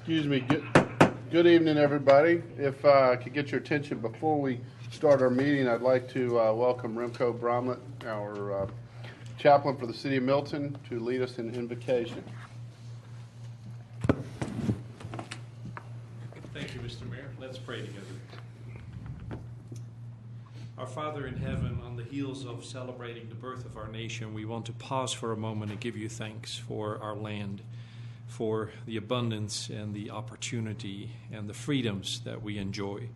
Excuse me. Good evening, everybody. If I could get your attention before we start our meeting, I'd like to welcome Remco Bromlett, our chaplain for the city of Milton, to lead us in invocation. Thank you, Mr. Mayor. Let's pray together. Our Father in heaven, on the heels of celebrating the birth of our nation, we want to pause for a moment and give you thanks for our land, for the abundance and the opportunity and the freedoms that we enjoy.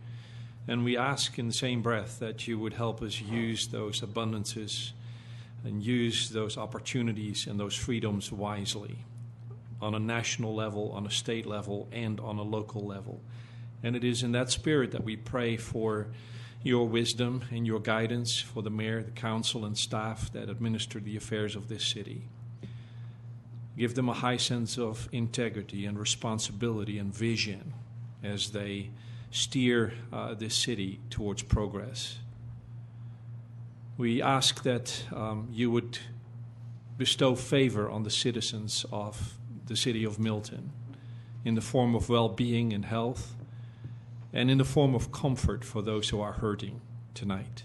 And we ask in the same breath that you would help us use those abundances and use those opportunities and those freedoms wisely on a national level, on a state level, and on a local level. And it is in that spirit that we pray for your wisdom and your guidance for the mayor, the council, and staff that administer the affairs of this city. Give them a high sense of integrity and responsibility and vision as they steer this city towards progress. We ask that you would bestow favor on the citizens of the city of Milton in the form of well-being and health, and in the form of comfort for those who are hurting tonight.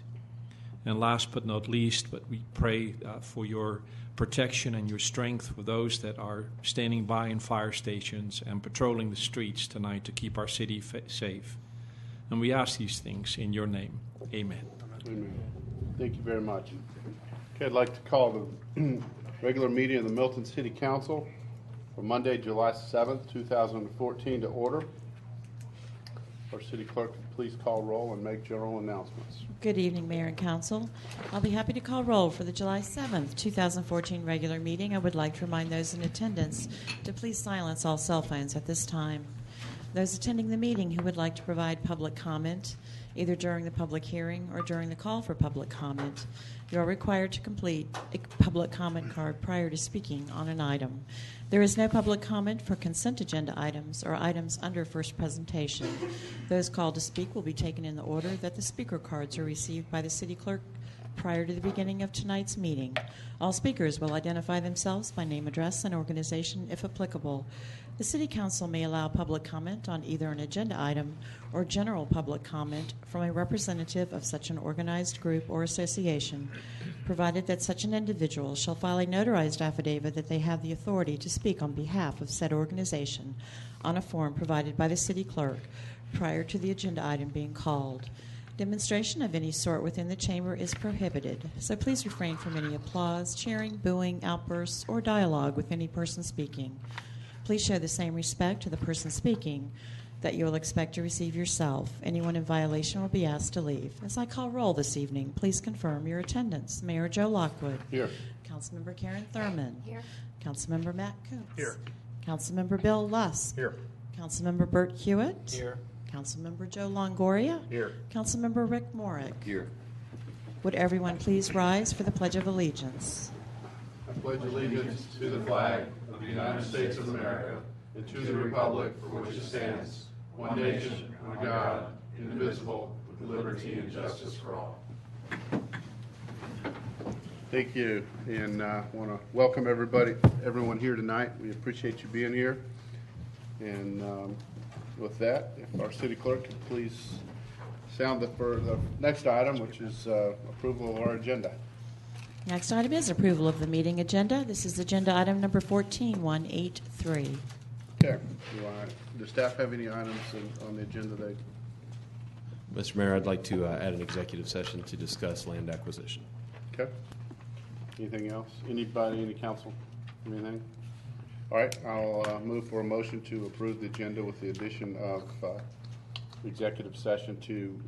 And last but not least, but we pray for your protection and your strength for those that are standing by in fire stations and patrolling the streets tonight to keep our city safe. And we ask these things in your name. Amen. Amen. Thank you very much. Okay, I'd like to call the regular meeting of the Milton City Council for Monday, July 7th, 2014 to order. Our city clerk, please call roll and make general announcements. Good evening, Mayor and Council. I'll be happy to call roll for the July 7th, 2014 regular meeting. I would like to remind those in attendance to please silence all cell phones at this time. Those attending the meeting who would like to provide public comment, either during the public hearing or during the call for public comment, you are required to complete a public comment card prior to speaking on an item. There is no public comment for consent agenda items or items under first presentation. Those called to speak will be taken in the order that the speaker cards are received by the city clerk prior to the beginning of tonight's meeting. All speakers will identify themselves by name, address, and organization if applicable. The City Council may allow public comment on either an agenda item or general public comment from a representative of such an organized group or association, provided that such an individual shall file a notarized affidavit that they have the authority to speak on behalf of said organization on a form provided by the city clerk prior to the agenda item being called. Demonstration of any sort within the chamber is prohibited, so please refrain from any applause, cheering, booing, outbursts, or dialogue with any person speaking. Please show the same respect to the person speaking that you will expect to receive yourself. Anyone in violation will be asked to leave. As I call roll this evening, please confirm your attendance. Mayor Joe Lockwood. Here. Councilmember Karen Thurman. Here. Councilmember Matt Koontz. Here. Councilmember Bill Lusk. Here. Councilmember Bert Hewitt. Here. Councilmember Joe Longoria. Here. Councilmember Rick Morick. Here. Would everyone please rise for the Pledge of Allegiance? I pledge allegiance to the flag of the United States of America and to the republic for which it stands, one nation, under God, indivisible, with liberty and justice for all. Thank you, and I want to welcome everyone here tonight. We appreciate you being here. And with that, if our city clerk could please sound for the next item, which is approval of our agenda. Next item is approval of the meeting agenda. This is agenda item number 14183. Okay. Does staff have any items on the agenda? Mr. Mayor, I'd like to add an executive session to discuss land acquisition. Okay. Anything else? Anybody in the council? Anything? All right. I'll move for a motion to approve the agenda with the addition of executive session to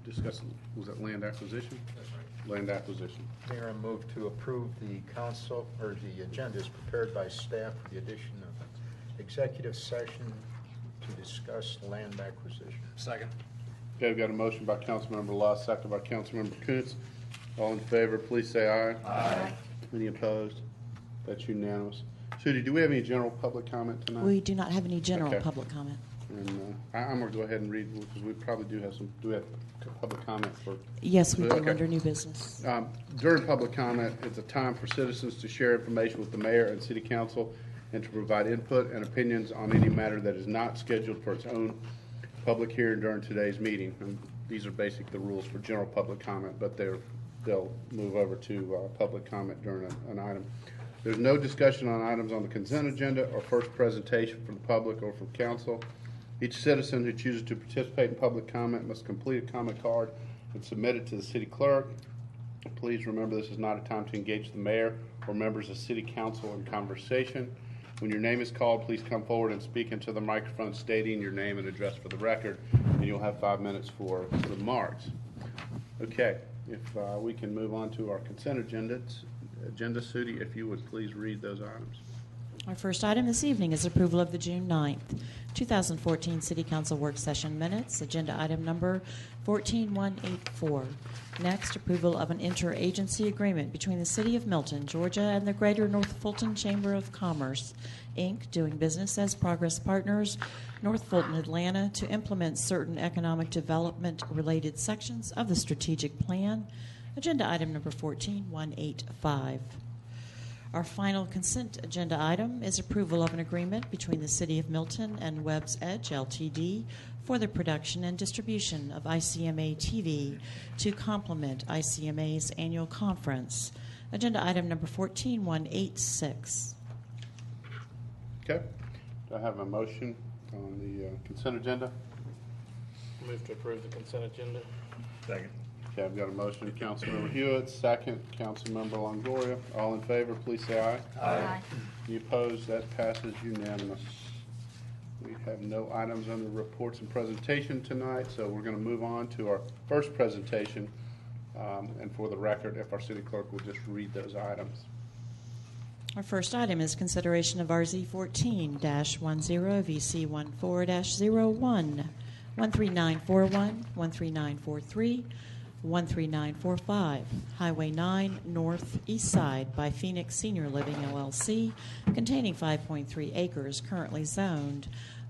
discuss, was that land acquisition? That's right. Land acquisition. Mayor, I move to approve the council, or the agenda is prepared by staff for the addition of executive session to discuss land acquisition. Second. Okay, we've got a motion by Councilmember Lusk, second by Councilmember Koontz. All in favor, please say aye. Aye. Any opposed? That's unanimous. Sudie, do we have any general public comment tonight? We do not have any general Okay. public comment. And I'm going to go ahead and read, because we probably do have some, do we have public comment for? Yes, we do, Okay. under new business. During public comment, it's a time for citizens to share information with the mayor and city council and to provide input and opinions on any matter that is not scheduled for its own public hearing during today's meeting. And these are basically the rules for general public comment, but they'll move over to public comment during an item. There's no discussion on items on the consent agenda or first presentation from the public or from council. Each citizen who chooses to participate in public comment must complete a comment card and submit it to the city clerk. Please remember this is not a time to engage the mayor or members of city council in conversation. When your name is called, please come forward and speak into the microphone stating your name and address for the record, and you'll have 5 minutes for remarks. Okay, if we can move on to our consent agenda. Sudi, if you would please read those items. Our first item this evening is approval of the June 9th, 2014 City Council Work Session Minutes, agenda item number 14184. Next, approval of an interagency agreement between the City of Milton, Georgia, and the Greater North Fulton Chamber of Commerce, Inc., doing business as Progress Partners, North Fulton, Atlanta, to implement certain economic development-related sections of the strategic plan, agenda item number 14185. Our final consent agenda item is approval of an agreement between the City of Milton and Webb's Edge Ltd. for the production and distribution of ICMA TV to complement ICMA's annual conference. Agenda item number 14186. Okay. Do I have a motion on the consent agenda? Move to approve the consent agenda. Second. Okay, I've got a motion, Councilmember Hewitt, second, Councilmember Longoria. All in favor, please say aye. Aye. Any opposed? That passes unanimous. We have no items under reports and presentation tonight, so we're going to move on to our first presentation. And for the record, if our city clerk will just read those items. Our first item is consideration of RZ 14-10 VC 14-01, 13941, 13943, 13945, Highway 9 North East Side by Phoenix Senior Living LLC, containing 5.3 acres, currently zoned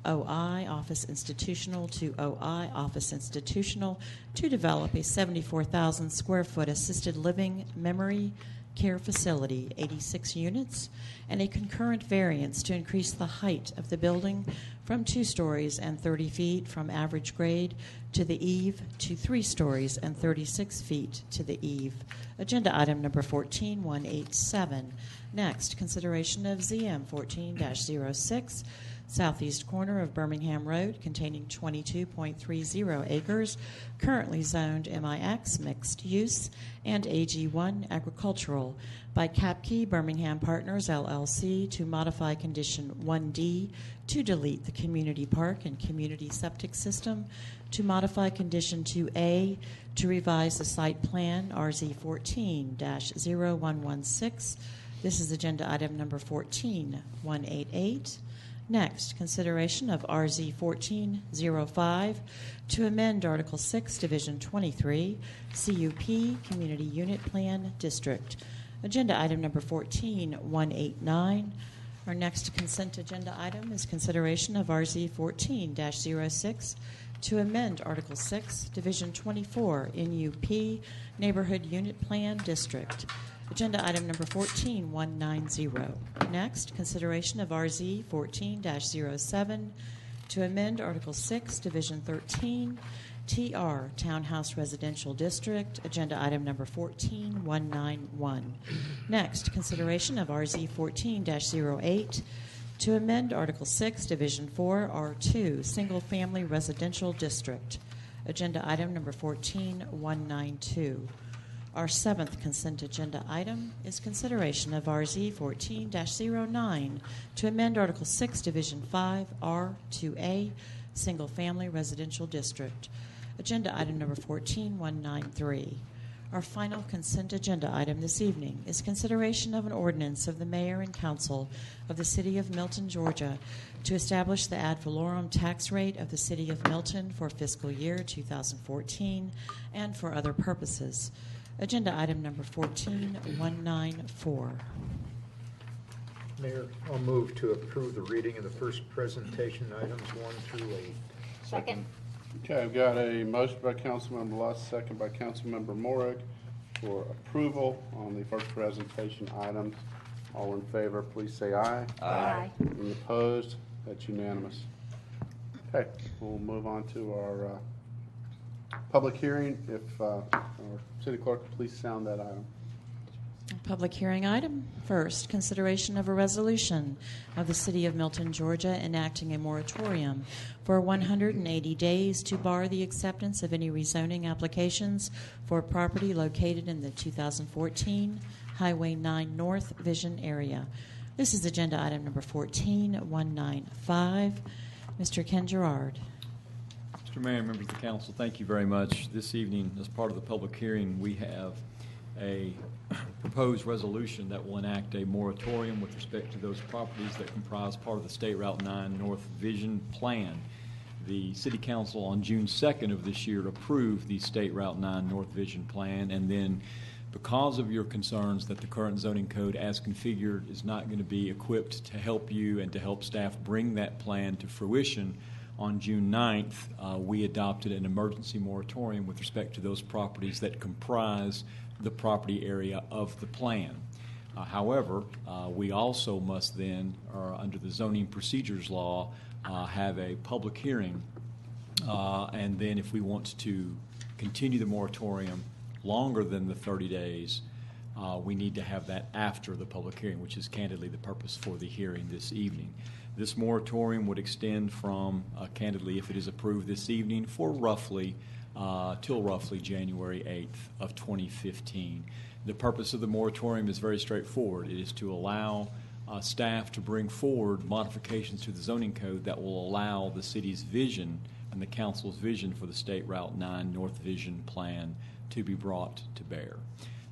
OI Office Institutional to OI Office Institutional, to develop a 74,000 square foot assisted living memory care facility, 86 units, and a concurrent variance to increase the height of the building from 2 stories and 30 feet from average grade to the eave to 3 stories and 36 feet to the eave. Agenda item number 14187. Next, consideration of ZM 14-06, southeast corner of Birmingham Road, containing 22.30 acres, currently zoned MIX, mixed use, and AG1 agricultural, by Capkey Birmingham Partners LLC, to modify condition 1D to delete the community park and community septic system, to modify condition 2A to revise the site plan RZ 14-0116. This is agenda item number 14188. Next, consideration of RZ 1405 to amend Article 6, Division 23, CUP, Community Unit Plan District. Agenda item number 14189. Our next consent agenda item is consideration of RZ 14-06 to amend Article 6, Division 24, NUP, Neighborhood Unit Plan District. Agenda item number 14190. Next, consideration of RZ 14-07 to amend Article 6, Division 13, TR, Townhouse Residential District. Agenda item number 14191. Next, consideration of RZ 14-08 to amend Article 6, Division 4, R2, Single Family Residential District. Agenda item number 14192. Our seventh consent agenda item is consideration of RZ 14-09 to amend Article 6, Division 5, R2A, Single Family Residential District. Agenda item number 14193. Our final consent agenda item this evening is consideration of an ordinance of the Mayor and Council of the City of Milton, Georgia, to establish the ad valorem tax rate of the City of Milton for fiscal year 2014 and for other purposes. Agenda item number 14194. Mayor, I'll move to approve the reading of the first presentation items 1 through 8. Second. Okay, I've got a motion by Councilmember Lust, second by Councilmember Morrig for approval on the first presentation items All in favor, please say aye. Aye. Any opposed? That's unanimous. Okay, we'll move on to our public hearing. If our city clerk could please sound that item. Public hearing item. First, consideration of a resolution of the City of Milton, Georgia, enacting a moratorium for 180 days to bar the acceptance of any rezoning applications for property located in the 2014 Highway 9 North Vision area. This is agenda item number 14195. Mr. Ken Gerard. Mr. Mayor, members of the council, thank you very much. This evening, as part of the public hearing, we have a proposed resolution that will enact a moratorium with respect to those properties that comprise part of the State Route 9 North Vision Plan. The City Council on June 2nd of this year approved the State Route 9 North Vision Plan, and then because of your concerns that the current zoning code as configured is not going to be equipped to help you and to help staff bring that plan to fruition, on June 9th, we adopted an emergency moratorium with respect to those properties that comprise the property area of the plan. However, we also must then, under the zoning procedures law, have a public hearing, and then if we want to continue the moratorium longer than the 30 days, we need to have that after the public hearing, which is candidly the purpose for the hearing this evening. This moratorium would extend from, candidly, if it is approved this evening, for roughly till roughly January 8th of 2015. The purpose of the moratorium is very straightforward. It is to allow staff to bring forward modifications to the zoning code that will allow the city's vision and the council's vision for the State Route 9 North Vision Plan to be brought to bear.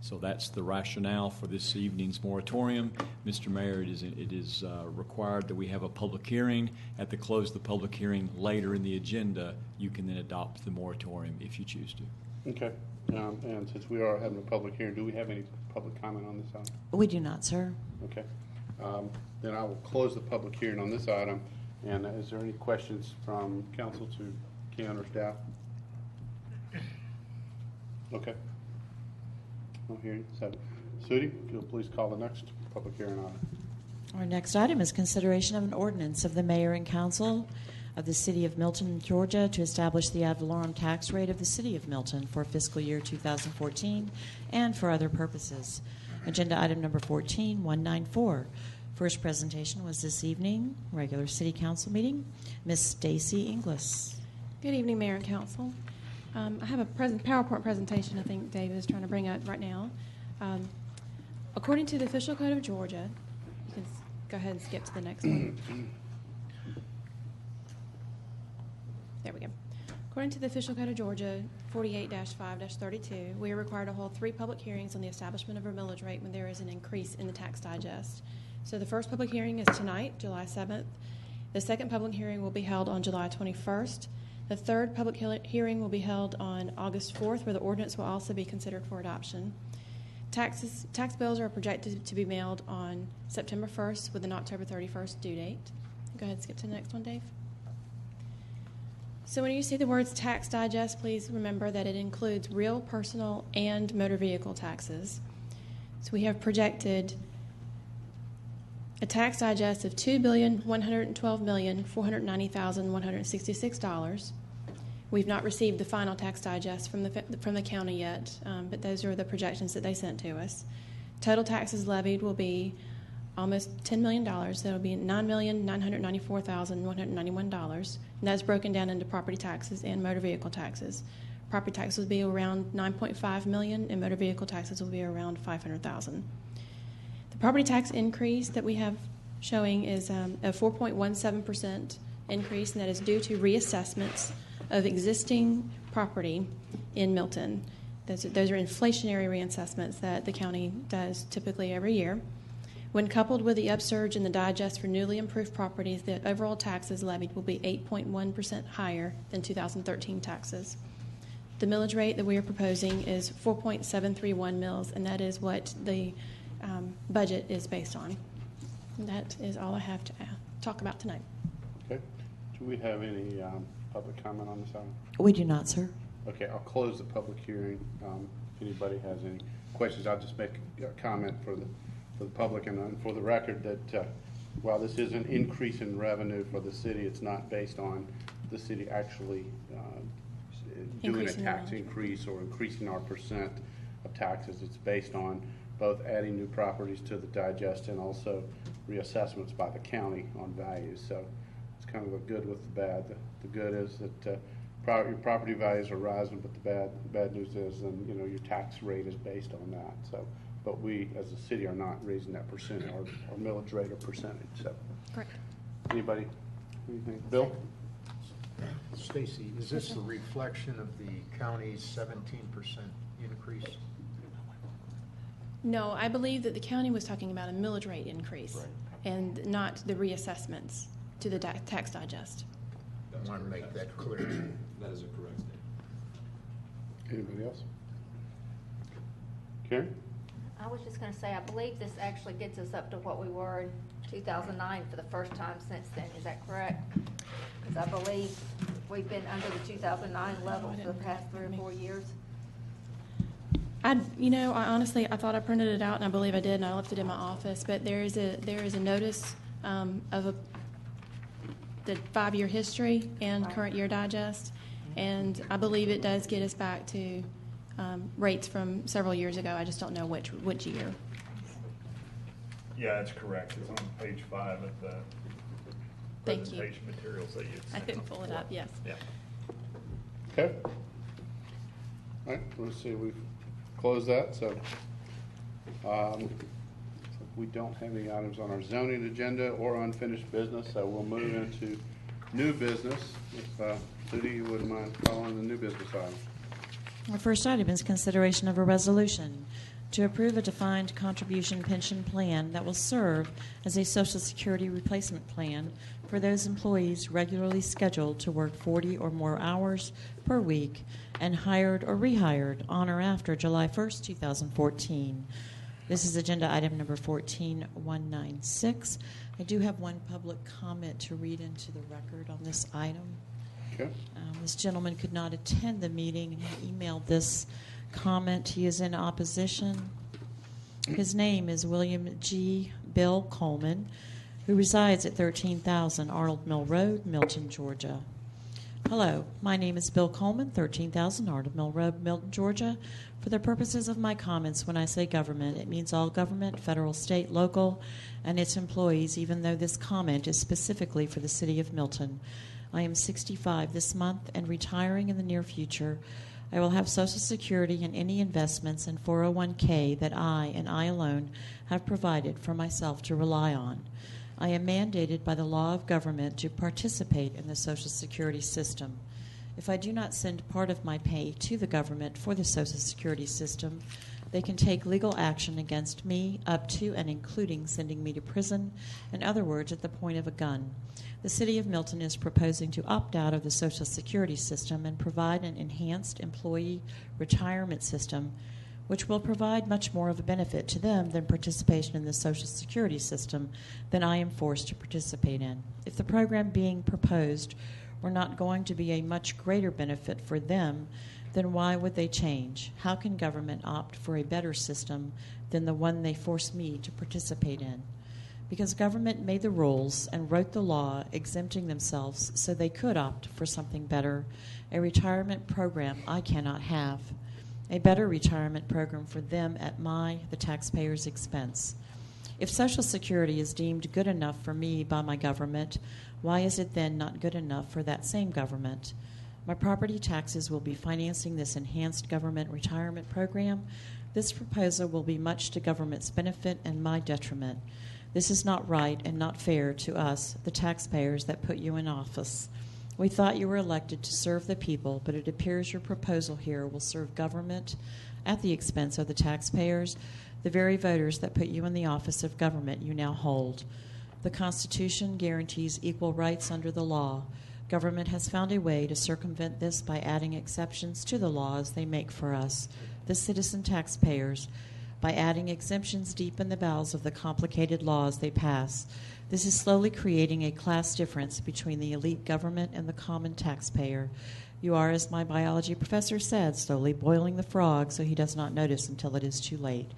So that's the rationale for this evening's moratorium. Mr. Mayor, it is required that we have a public hearing. At the close of the public hearing later in the agenda, you can then adopt the moratorium if you choose to. Okay. And since we are having a public hearing, do we have any public comment on this item? We do not, sir. Okay. Then I will close the public hearing on this item. And is there any questions from council to Ken or staff? Okay. No hearing. Sudi, if you'll please call the next public hearing item. Our next item is consideration of an ordinance of the mayor and council of the City of Milton, Georgia, to establish the ad valorem tax rate of the City of Milton for fiscal year 2014 and for other purposes. Agenda item number 14194. First presentation was this evening, regular City Council meeting. Ms. Stacy Inglis. Good evening, Mayor and Council. I have a PowerPoint presentation I think David is trying to bring up right now. According to the official code of Georgia, you can go ahead and skip to the next one. There we go. According to the official code of Georgia, 48-5-32, we are required to hold 3 public hearings on the establishment of a millage rate when there is an increase in the tax digest. So the first public hearing is tonight, July 7th. The second public hearing will be held on July 21st. The third public hearing will be held on August 4th, where the ordinance will also be considered for adoption. Tax bills are projected to be mailed on September 1st with an October 31st due date. Go ahead and skip to the next one, Dave. So when you see the words tax digest, please remember that it includes real, personal, and motor vehicle taxes. So we have projected a tax digest of $2,112,490,166. We've not received the final tax digest from the county yet, but those are the projections that they sent to us. Total taxes levied will be almost $10 million. That will be $9,994,191, and that's broken down into property taxes and motor vehicle taxes. Property taxes will be around $9.5 million, and motor vehicle taxes will be around $500,000. The property tax increase that we have showing is a 4.17% increase, and that is due to reassessments of existing property in Milton. Those are inflationary reassessments that the county does typically every year. When coupled with the upsurge in the digest for newly improved properties, the overall taxes levied will be 8.1% higher than 2013 taxes. The millage rate that we are proposing is 4.731 mils, and that is what the budget is based on. And that is all I have to talk about tonight. Okay. Do we have any public comment on this item? We do not, sir. Okay, I'll close the public hearing. If anybody has any questions, I'll just make a comment for the for the public and for the record that while this is an increase in revenue for the city, it's not based on the city actually doing a Increasing the tax millage. increase or increasing our percent of taxes. It's based on both adding new properties to the digest and also reassessments by the county on values. So it's kind of a good with the bad. The good is that your property values are rising, but the bad news is, and you know, your tax rate is based on that. So, but we as a city are not raising that percent, our millage rate or percentage. So, Correct. anybody, anything? Bill? Stacy, is this a reflection of the county's 17% increase? No, I believe that the county was talking about a millage rate increase and not the reassessments to the tax digest. I want to make that clear. That is a correct statement. Anybody else? Karen? I was just gonna say, I believe this actually gets us up to what we were in 2009 for the first time since then. Is that correct? Because I believe we've been under the 2009 level for the past 3 or 4 years. I honestly, I thought I printed it out, and I believe I did, and I left it in my office. But there is a notice of the 5-year history and current year digest, and I believe it does get us back to rates from several years ago. I just don't know which year. Yeah, that's correct. It's on page 5 of the Thank you. presentation materials that you I didn't pull it up. Yes. Yeah. Okay. All right, let's see, we've closed that, so we don't have any items on our zoning agenda or unfinished business, so we'll move into new business. If Judy, you wouldn't mind calling the new business item. Our first item is consideration of a resolution to approve a defined contribution pension plan that will serve as a Social Security replacement plan for those employees regularly scheduled to work 40 or more hours per week and hired or rehired on or after July 1st, 2014. This is agenda item number 14196. I do have one public comment to read into the record on this item. Okay. This gentleman could not attend the meeting, and he emailed this comment. He is in opposition. His name is William G. Bill Coleman, who resides at 13,000 Arnold Mill Road, Milton, Georgia. Hello, my name is Bill Coleman, 13,000 Arnold Mill Road, Milton, Georgia. For the purposes of my comments, when I say government, it means all government, federal, state, local, and its employees, even though this comment is specifically for the city of Milton. I am 65 this month and retiring in the near future. I will have Social Security and any investments in 401k that I and I alone have provided for myself to rely on. I am mandated by the law of government to participate in the Social Security system. If I do not send part of my pay to the government for the Social Security system, they can take legal action against me up to and including sending me to prison, in other words, at the point of a gun. The City of Milton is proposing to opt out of the Social Security system and provide an enhanced employee retirement system, which will provide much more of a benefit to them than participation in the Social Security system than I am forced to participate in. If the program being proposed were not going to be a much greater benefit for them, then why would they change? How can government opt for a better system than the one they force me to participate in? Because government made the rules and wrote the law exempting themselves so they could opt for something better, a retirement program I cannot have, a better retirement program for them at the taxpayer's expense. If Social Security is deemed good enough for me by my government, why is it then not good enough for that same government? My property taxes will be financing this enhanced government retirement program. This proposal will be much to government's benefit and my detriment. This is not right and not fair to us, the taxpayers that put you in office. We thought you were elected to serve the people, but it appears your proposal here will serve government at the expense of the taxpayers, the very voters that put you in the office of government you now hold. The Constitution guarantees equal rights under the law. Government has found a way to circumvent this by adding exceptions to the laws they make for us, the citizen taxpayers, by adding exemptions deep in the bowels of the complicated laws they pass. This is slowly creating a class difference between the elite government and the common taxpayer. You are, as my biology professor said, slowly boiling the frog so he does not notice until it is too late.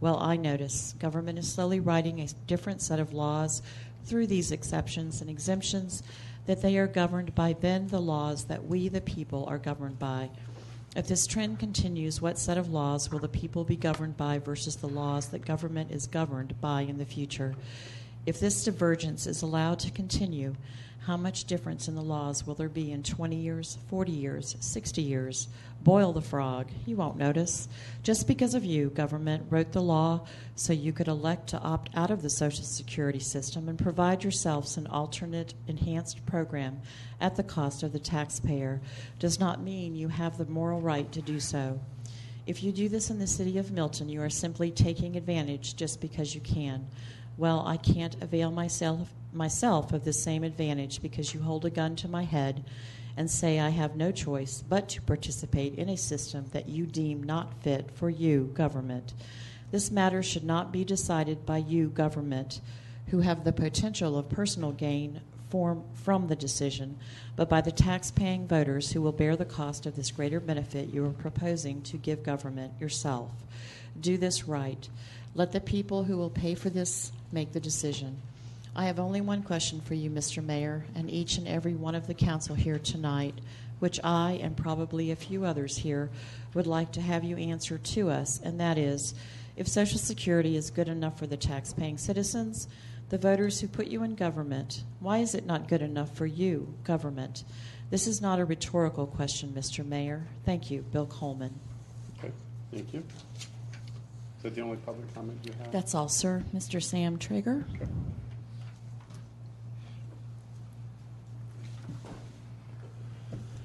Well, I notice government is slowly writing a different set of laws through these exceptions and exemptions, that they are governed by then the laws that we, the people, are governed by. If this trend continues, what set of laws will the people be governed by versus the laws that government is governed by in the future? If this divergence is allowed to continue, how much difference in the laws will there be in 20 years, 40 years, 60 years? Boil the frog. You won't notice. Just because of you, government wrote the law so you could elect to opt out of the Social Security system and provide yourselves an alternate enhanced program at the cost of the taxpayer does not mean you have the moral right to do so. If you do this in the city of Milton, you are simply taking advantage just because you can. Well, I can't avail myself of the same advantage because you hold a gun to my head and say I have no choice but to participate in a system that you deem not fit for you, government. This matter should not be decided by you, government, who have the potential of personal gain from the decision, but by the tax-paying voters who will bear the cost of this greater benefit you are proposing to give government yourself. Do this right. Let the people who will pay for this make the decision. I have only one question for you, Mr. Mayor, and each and every one of the council here tonight, which I and probably a few others here would like to have you answer to us, and that is, if Social Security is good enough for the tax-paying citizens, the voters who put you in government, why is it not good enough for you, government? This is not a rhetorical question, Mr. Mayor. Thank you, Bill Coleman. Okay, thank you. Is that the only public comment you have? That's all, sir. Mr. Sam Trigger. Okay.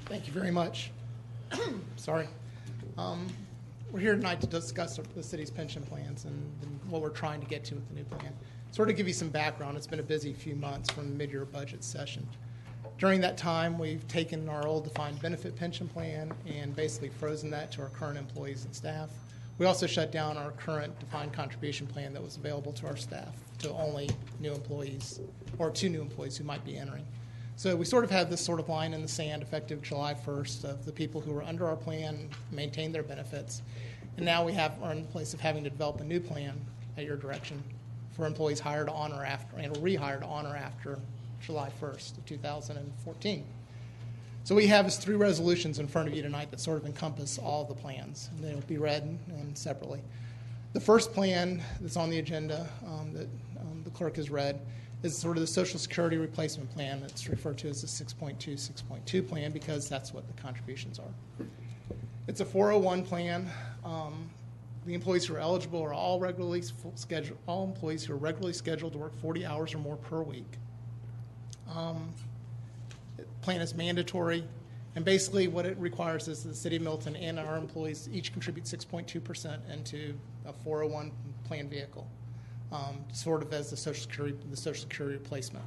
Thank you very much. Sorry. We're here tonight to discuss the city's pension plans and what we're trying to get to with the new plan. Sort of give you some background, it's been a busy few months from the mid-year budget session. During that time, we've taken our old defined benefit pension plan and basically frozen that to our current employees and staff. We also shut down our current defined contribution plan that was available to our staff to only new employees or to new employees who might be entering. So we sort of have this sort of line in the sand effective July 1st of the people who are under our plan maintain their benefits. And now are in the place of having to develop a new plan at your direction for employees hired on or after and rehired on or after July 1st of 2014. So what we have is 3 resolutions in front of you tonight that sort of encompass all the plans, and they'll be read and separately. The first plan that's on the agenda that the clerk has read is sort of the Social Security replacement plan. It's referred to as the 6.2 plan because that's what the contributions are. It's a 401 plan. The employees who are eligible are all employees who are regularly scheduled to work 40 hours or more per week. The plan is mandatory, and basically what it requires is the City of Milton and our employees each contribute 6.2% into a 401 plan vehicle, sort of as the Social Security replacement.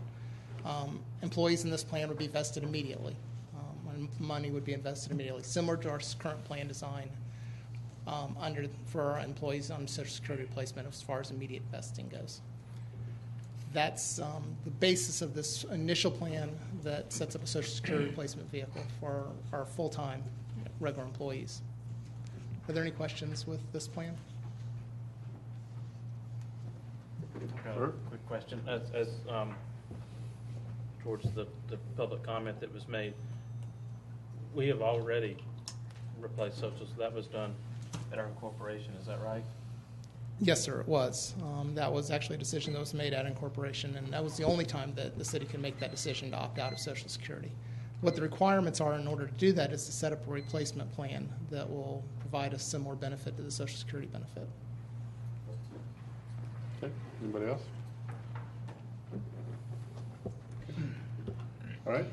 Employees in this plan would be vested immediately. Money would be invested immediately, similar to our current plan design for our employees on Social Security replacement as far as immediate vesting goes. That's the basis of this initial plan that sets up a Social Security replacement vehicle for our full-time regular employees. Are there any questions with this plan? Sure. Quick question. As towards the public comment that was made, we have already replaced social, so that was done at our incorporation. Is that right? Yes, sir, it was. That was actually a decision that was made at incorporation, and that was the only time that the city can make that decision to opt out of Social Security. What the requirements are in order to do that is to set up a replacement plan that will provide a similar benefit to the Social Security benefit. Okay, anybody else? All right.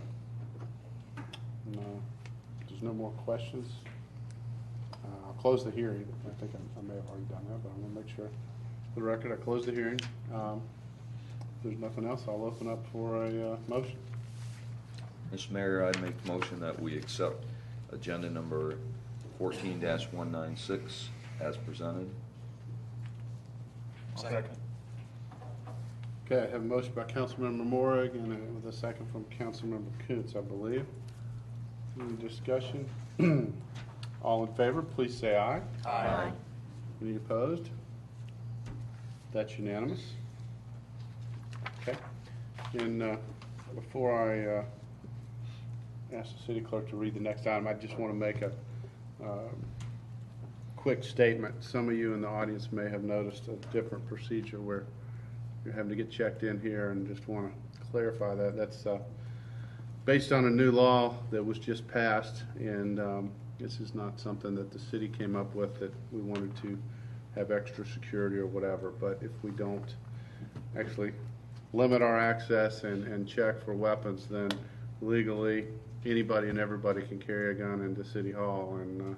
No, there's no more questions. I'll close the hearing. I think I may have already done that, but I'm going to make sure. For the record, I closed the hearing. If there's nothing else, I'll open up for a motion. Mr. Mayor, I make the motion that we accept agenda number 14-196 as presented. Second. Okay, I have a motion by Councilmember Morrig and with a second from Councilmember Kuntz, I believe. Any discussion? All in favor, please say aye. Aye. Any opposed? That's unanimous. Okay. And before I ask the city clerk to read the next item, I just want to make a quick statement. Some of you in the audience may have noticed a different procedure where you're having to get checked in here, and just want to clarify that. That's based on a new law that was just passed, and this is not something that the city came up with that we wanted to have extra security or whatever. But if we don't actually limit our access and check for weapons, then legally anybody and everybody can carry a gun into City Hall. And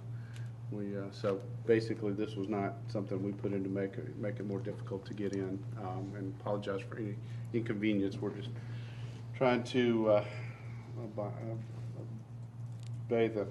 so basically this was not something we put in to make it more difficult to get in, and apologize for any inconvenience. We're just trying to obey the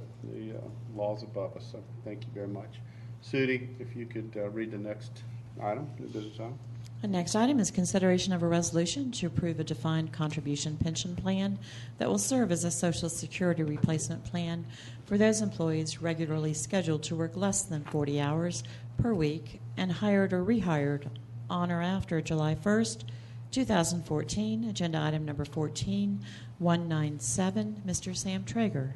laws above us. So thank you very much. Sudi, if you could read the next item, the business item. The next item is consideration of a resolution to approve a defined contribution pension plan that will serve as a Social Security replacement plan for those employees regularly scheduled to work less than 40 hours per week and hired or rehired on or after July 1st, 2014. Agenda item number 14197. Mr. Sam Traeger.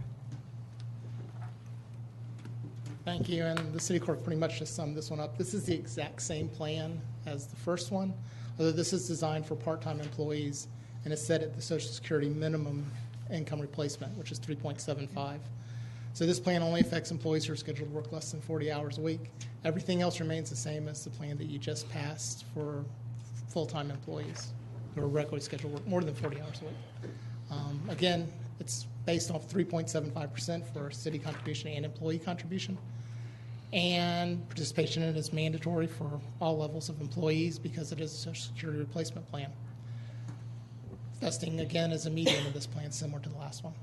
Thank you, and the city clerk pretty much just summed this one up. This is the exact same plan as the first one, although this is designed for part-time employees and is set at the Social Security minimum income replacement, which is 3.75. So this plan only affects employees who are scheduled to work less than 40 hours a week. Everything else remains the same as the plan that you just passed for full-time employees who are regularly scheduled to work more than 40 hours a week. Again, it's based off 3.75% for city contribution and employee contribution. And participation in it is mandatory for all levels of employees because it is a Social Security replacement plan. Vesting, again, is immediate in this plan, similar to the last one.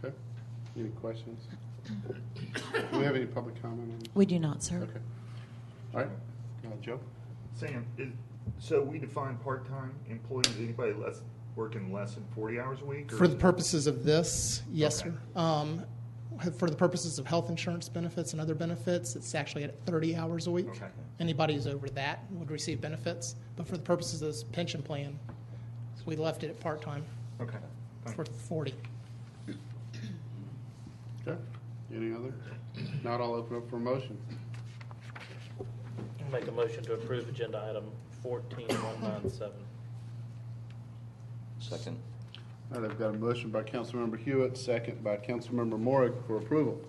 Okay. Any questions? Do we have any public comment on this? We do not, sir. Okay. All right. Joe? Sam, so we define part-time employees, anybody working less than 40 hours a week? Or For the purposes of this, yes, Okay. sir. For the purposes of health insurance benefits and other benefits, it's actually at 30 hours a week. Okay. Anybody who's over that would receive benefits. But for the purposes of this pension plan, we left it at part-time Okay. for 40. Okay. Any other? Not, I'll open up for a motion. I'll make a motion to approve agenda item 14197. Second. All right, I've got a motion by Councilmember Hewitt, second by Councilmember Morrig for approval.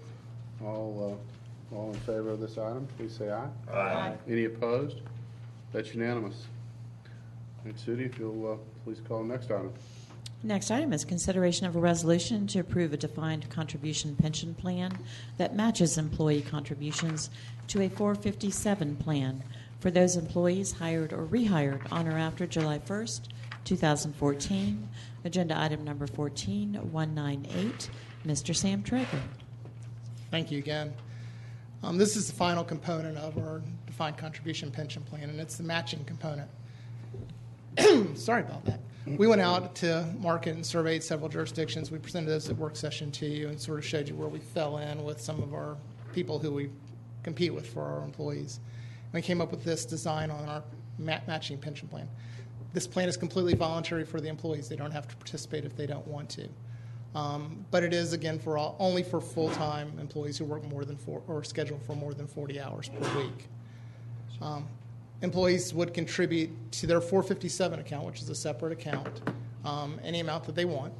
All in favor of this item, please say aye. Aye. Any opposed? That's unanimous. Thanks, Sudi. If you'll please call the next item. Next item is consideration of a resolution to approve a defined contribution pension plan that matches employee contributions to a 457 plan for those employees hired or rehired on or after July 1st, 2014. Agenda item number 14198. Mr. Sam Traeger. Thank you again. This is the final component of our defined contribution pension plan, and it's the matching component. Sorry about that. We went out to market and surveyed several jurisdictions. We presented those at work session to you and sort of showed you where we fell in with some of our people who we compete with for our employees. We came up with this design on our matching pension plan. This plan is completely voluntary for the employees. They don't have to participate if they don't want to. But it is, again, only for full-time employees who work more than or scheduled for more than 40 hours per week. Employees would contribute to their 457 account, which is a separate account, any amount that they want.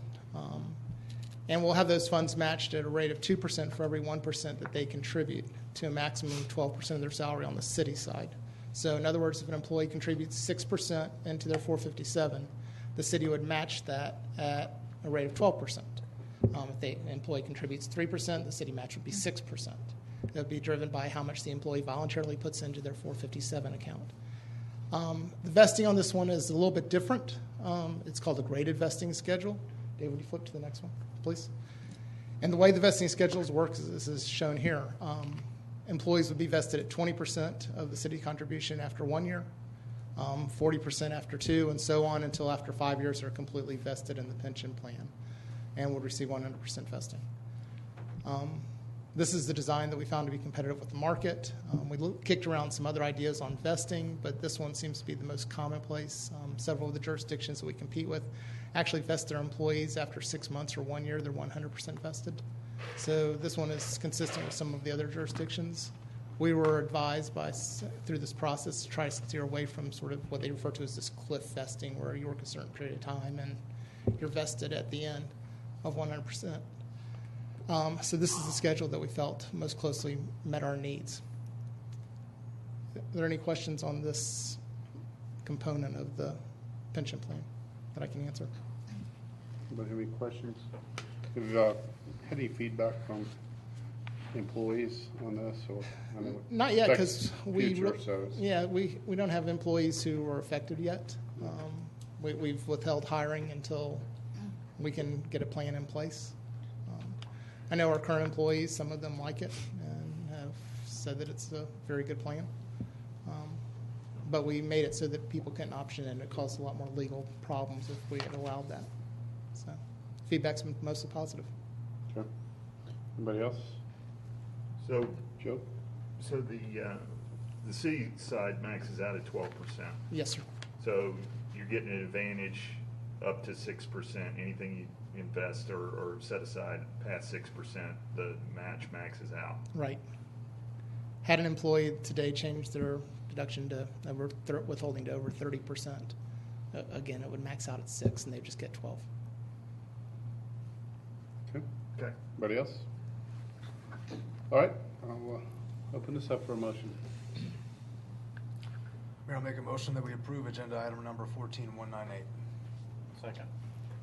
And we'll have those funds matched at a rate of 2% for every 1% that they contribute, to a maximum of 12% of their salary on the city side. So in other words, if an employee contributes 6% into their 457, the city would match that at a rate of 12%. If the employee contributes 3%, the city match would be 6%. It would be driven by how much the employee voluntarily puts into their 457 account. The vesting on this one is a little bit different. It's called a graded vesting schedule. Dave, would you flip to the next one, please? And the way the vesting schedules work is this is shown here. Employees would be vested at 20% of the city contribution after 1 year, 40% after 2, and so on until after 5 years they're completely vested in the pension plan and would receive 100% vesting. This is the design that we found to be competitive with the market. We kicked around some other ideas on vesting, but this one seems to be the most commonplace. Several of the jurisdictions that we compete with actually vest their employees after 6 months or 1 year. They're 100% vested. So this one is consistent with some of the other jurisdictions. We were advised through this process to try to steer away from sort of what they refer to as this cliff vesting, where you work a certain period of time and you're vested at the end of 100%. So this is the schedule that we felt most closely met our needs. Are there any questions on this component of the pension plan that I can answer? Anybody have any questions? Have you had any feedback from employees on this? Or I know it Not yet, affects because we future, so it's- we don't have employees who are affected yet. We've withheld hiring until we can get a plan in place. I know our current employees, some of them like it and have said that it's a very good plan. But we made it so that people couldn't option in. It caused a lot more legal problems if we had allowed that. So feedback's been mostly positive. Okay. Anybody else? So, Joe? so the city side maxes out at 12%. Yes, sir. So you're getting an advantage up to 6%. Anything you invest or set aside past 6%, the match maxes out. Right. Had an employee today change their deduction to withholding to over 30%, again, it would max out at 6, and they just get 12. Okay. Okay. Anybody else? All right. I'll open this up for a motion. Mayor, I'll make a motion that we approve agenda item number 14198. Second.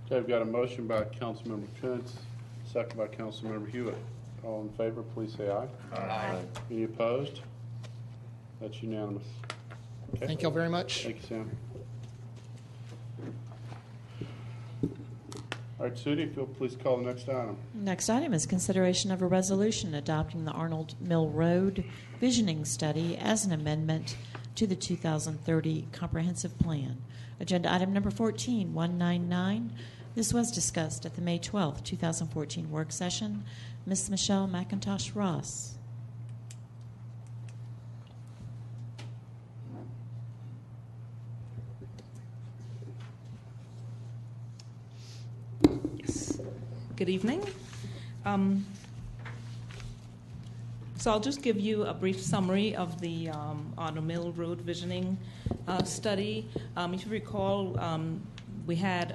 Okay, I've got a motion by Councilmember Kuntz, second by Councilmember Hewitt. All in favor, please say aye. Aye. Any opposed? That's unanimous. Okay. Thank you all very much. Thank you, Sam. All right, Sudie, if you'll please call the next item. Next item is consideration of a resolution adopting the Arnold Mill Road Visioning Study as an amendment to the 2030 Comprehensive Plan. Agenda item number 14, 199. This was discussed at the May 12, 2014 work session. Ms. Michelle McIntosh Ross. Yes. Good evening. So I'll just give you a brief summary of the Arnold Mill Road Visioning study. If you recall, we had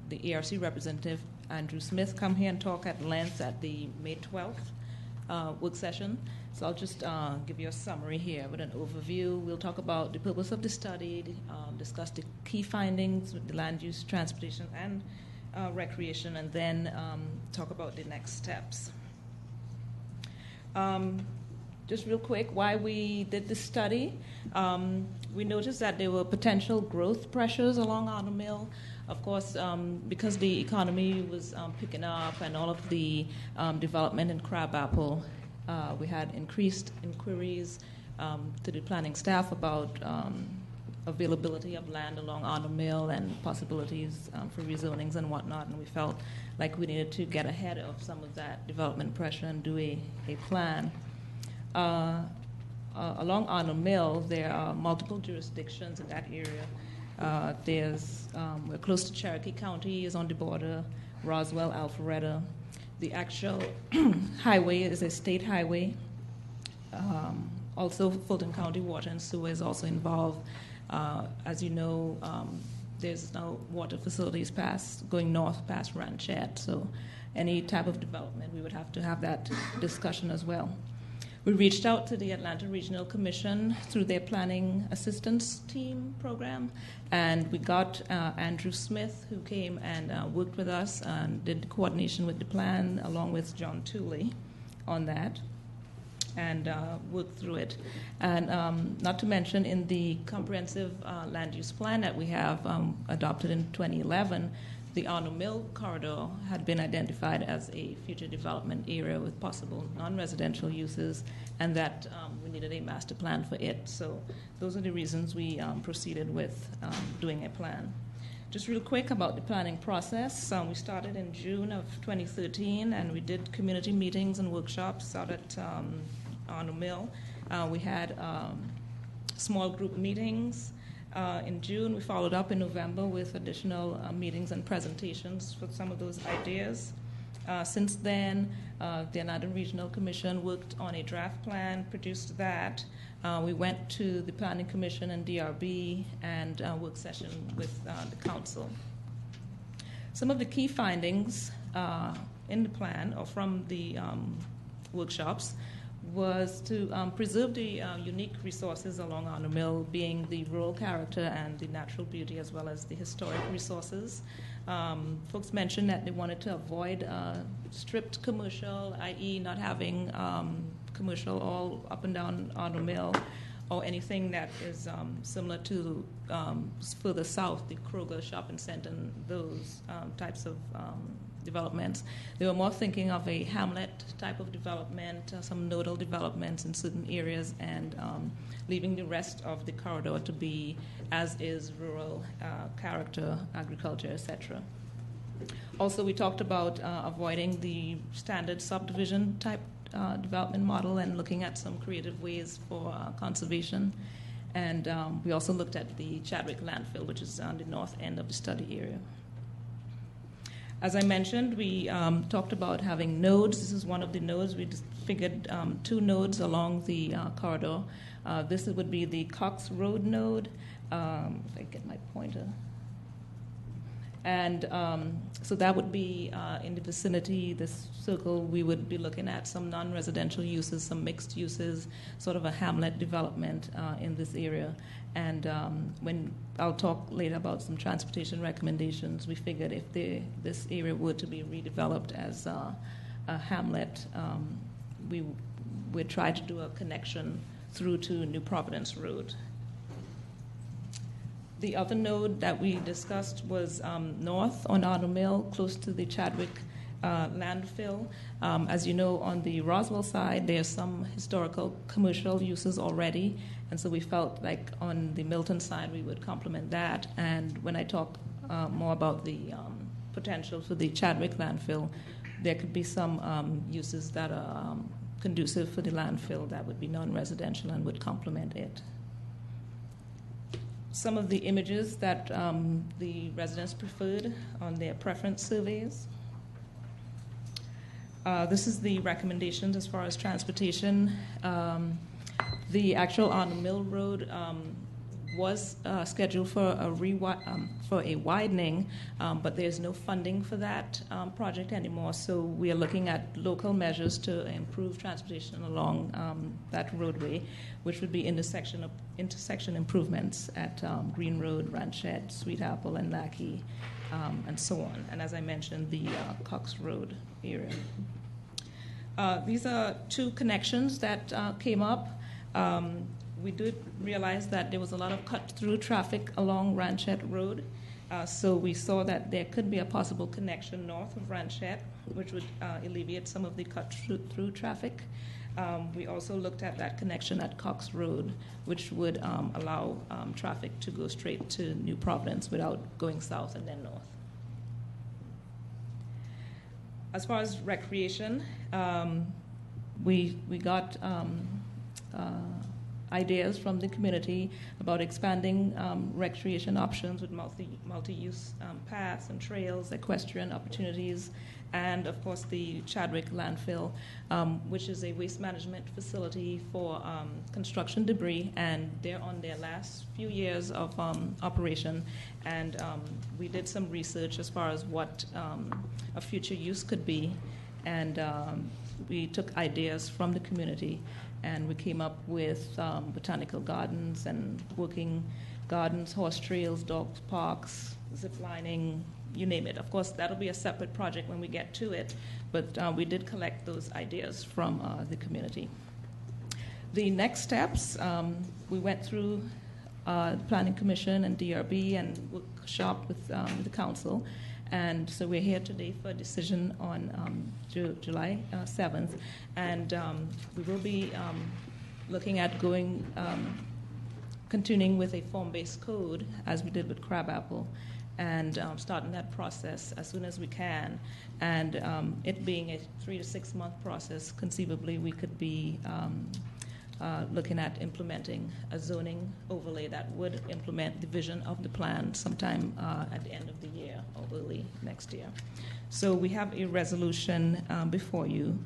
the ARC representative, Andrew Smith, come here and talk at length at the May 12th work session. So I'll just give you a summary here with an overview. We'll talk about the purpose of the study, discuss the key findings with the land use, transportation, and recreation, and then talk about the next steps. Just real quick, why we did this study. We noticed that there were potential growth pressures along Arnold Mill. Of course, because the economy was picking up and all of the development in Crabapple, we had increased inquiries to the planning staff about availability of land along Arnold Mill and possibilities for rezonings and whatnot, and we felt like we needed to get ahead of some of that development pressure and do a plan. Along Arnold Mill, there are multiple jurisdictions in that area. We're close to Cherokee County, is on the border, Roswell, Alpharetta. The actual highway is a state highway. Also, Fulton County Water and Sewer is also involved. As you know, there's no water facilities going north past Ranchette, so any type of development, we would have to have that discussion as well. We reached out to the Atlanta Regional Commission through their Planning Assistance Team program, and we got Andrew Smith, who came and worked with us and did coordination with the plan, along with John Tooley on that, and worked through it. And not to mention, in the comprehensive land use plan that we have adopted in 2011, the Arnold Mill corridor had been identified as a future development area with possible non-residential uses, and that we needed a master plan for it. So those are the reasons we proceeded with doing a plan. Just real quick about the planning process. We started in June of 2013, and we did community meetings and workshops out at Arno Mill. We had small group meetings. In June, we followed up in November with additional meetings and presentations for some of those ideas. Since then, the Another Regional Commission worked on a draft plan, produced that. We went to the Planning Commission and DRB and work session with the council. Some of the key findings in the plan or from the workshops was to preserve the unique resources along Arno Mill, being the rural character and the natural beauty as well as the historic resources. Folks mentioned that they wanted to avoid stripped commercial, i.e. not having commercial all up and down Arno Mill, or anything that is similar to further south, the Kroger Shopping Center and those types of developments. They were more thinking of a hamlet type of development, some nodal developments in certain areas, and leaving the rest of the corridor to be as is rural character, agriculture, etc. Also, we talked about avoiding the standard subdivision type development model and looking at some creative ways for conservation. And we also looked at the Chadwick landfill, which is on the north end of the study area. As I mentioned, we talked about having nodes. This is one of the nodes. We just figured 2 nodes along the corridor. This would be the Cox Road node. If I get my pointer. And so that would be in the vicinity, this circle, we would be looking at some non-residential uses, some mixed uses, sort of a hamlet development in this area. And when I'll talk later about some transportation recommendations, we figured if this area were to be redeveloped as a hamlet, we would try to do a connection through to New Providence Road. The other node that we discussed was north on Arno Mill, close to the Chadwick landfill. As you know, on the Roswell side, there's some historical commercial uses already, and so we felt like on the Milton side we would complement that. And when I talk more about the potential for the Chadwick landfill, there could be some uses that are conducive for the landfill that would be non-residential and would complement it. Some of the images that the residents preferred on their preference surveys. This is the recommendations as far as transportation. The actual Arno Mill Road was scheduled for a widening, but there's no funding for that project anymore. So we are looking at local measures to improve transportation along that roadway, which would be intersection improvements at Green Road, Ranchette, Sweet Apple, and Lackey, and so on. And as I mentioned, the Cox Road area. These are 2 connections that came up. We did realize that there was a lot of cut-through traffic along Ranchette Road, so we saw that there could be a possible connection north of Ranchette, which would alleviate some of the cut-through traffic. We also looked at that connection at Cox Road, which would allow traffic to go straight to New Providence without going south and then north. As far as recreation, we got ideas from the community about expanding recreation options with multi-use paths and trails, equestrian opportunities, and of course the Chadwick landfill, which is a waste management facility for construction debris, and they're on their last few years of operation, and we did some research as far as what a future use could be, and we took ideas from the community, and we came up with botanical gardens and working gardens, horse trails, dog parks, zip lining, you name it. Of course, that'll be a separate project when we get to it, but we did collect those ideas from the community. The next steps, we went through the Planning Commission and DRB and workshop with the council. And so we're here today for a decision on July 7th. And we will be looking at continuing with a form-based code, as we did with Crabapple. and starting that process as soon as we can. And it being a 3 to 6 month process, conceivably we could be looking at implementing a zoning overlay that would implement the vision of the plan sometime at the end of the year or early next year. So we have a resolution before you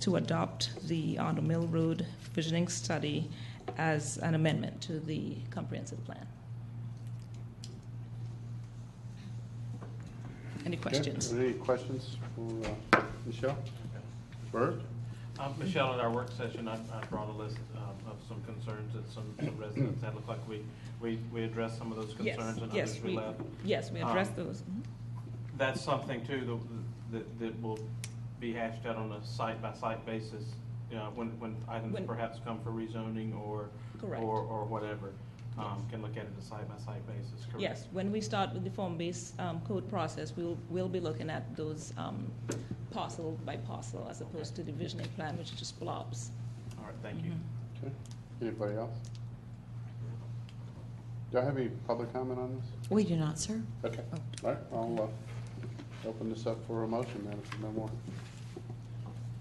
to adopt the Arnold Mill Road visioning study as an amendment to the comprehensive plan. Any questions? Okay. Any questions for Michelle? Bert? Michelle, at our work session, I brought a list of some concerns that some residents had. Looked like we addressed some of those concerns, and others we left. Yes, we addressed those. Mm-hmm. That's something too that will be hashed out on a site-by-site basis, when items perhaps come for rezoning or whatever. Can look at it a site-by-site basis, correct? Yes, when we start with the form-based code process, we'll be looking at those parcel by parcel as opposed to the visioning plan, which is just blobs. All right, thank you. Okay. Anybody else? Do I have any public comment on this? We do not, sir. Okay. All right. I'll open this up for a motion then, if no more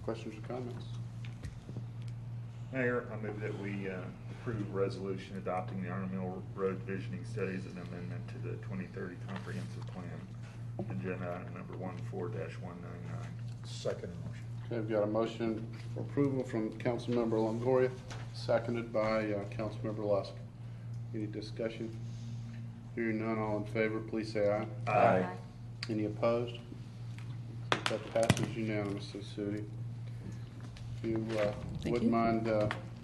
questions or comments. Mayor, I move that we approve resolution adopting the Arnold Mill Road visioning studies and amendment to the 2030 comprehensive plan, agenda item number 14-199. Second motion. Okay, we've got a motion for approval from Councilmember Longoria, seconded by Councilmember Lusk. Any discussion? Hearing none, all in favor, please say aye. Aye. Any opposed? That passes unanimously, Sudi. If you wouldn't mind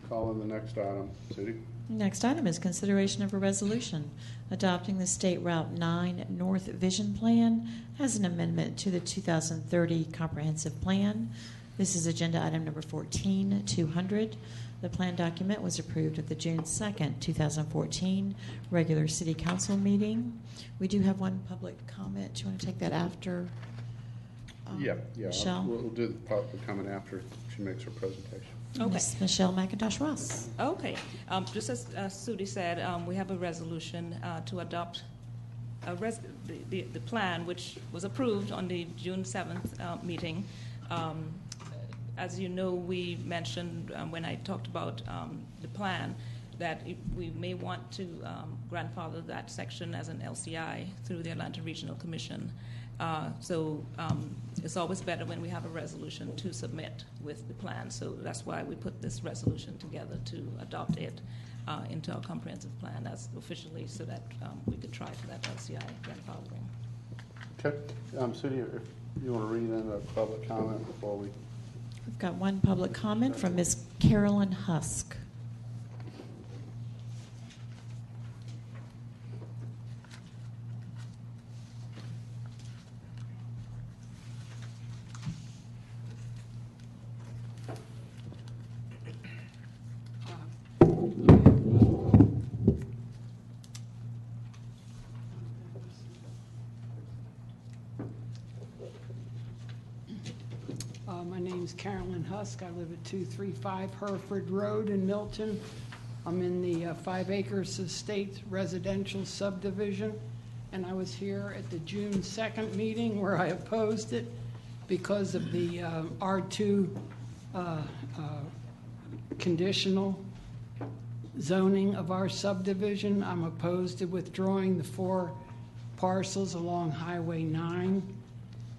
calling the next item, Sudi. Next item is consideration of a resolution adopting the State Route 9 North Vision Plan as an amendment to the 2030 Comprehensive Plan. This is agenda item number 14-200. The plan document was approved at the June 2nd, 2014 regular City Council meeting. We do have one public comment. Do you want to take that after? Yeah. Michelle? We'll do the public comment after she makes her presentation. Okay. Ms. Michelle McIntosh Ross. Okay. Just as Sudi said, we have a resolution to adopt the plan, which was approved on the June 7th meeting. As you know, we mentioned when I talked about the plan that we may want to grandfather that section as an LCI through the Atlanta Regional Commission. So it's always better when we have a resolution to submit with the plan. So that's why we put this resolution together to adopt it into our comprehensive plan as officially so that we could try for that LCI grandfathering. Okay. Sudi, if you want to read in a public comment before we... We've got one public comment from Ms. Carolyn Husk. My name's Carolyn Husk. I live at 235 Hereford Road in Milton. I'm in the 5 acres estate residential subdivision, and I was here at the June 2nd meeting where I opposed it because of the R2 conditional zoning of our subdivision. I'm opposed to withdrawing the 4 parcels along Highway 9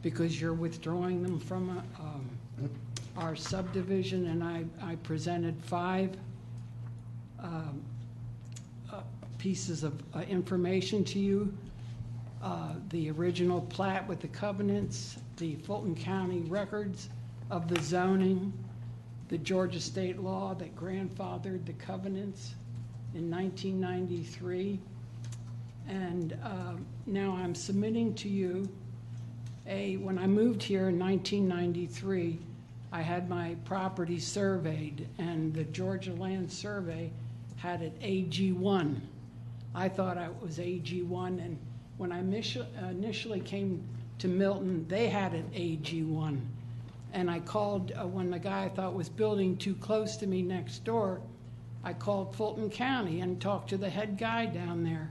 because you're withdrawing them from our subdivision, and I presented 5 pieces of information to you. The original plat with the covenants, the Fulton County records of the zoning, the Georgia state law that grandfathered the covenants in 1993. And now I'm submitting to you when I moved here in 1993, I had my property surveyed, and the Georgia Land Survey had it AG1. I thought it was AG1, and when I initially came to Milton, they had it AG1. And I called, when the guy I thought was building too close to me next door, I called Fulton County and talked to the head guy down there.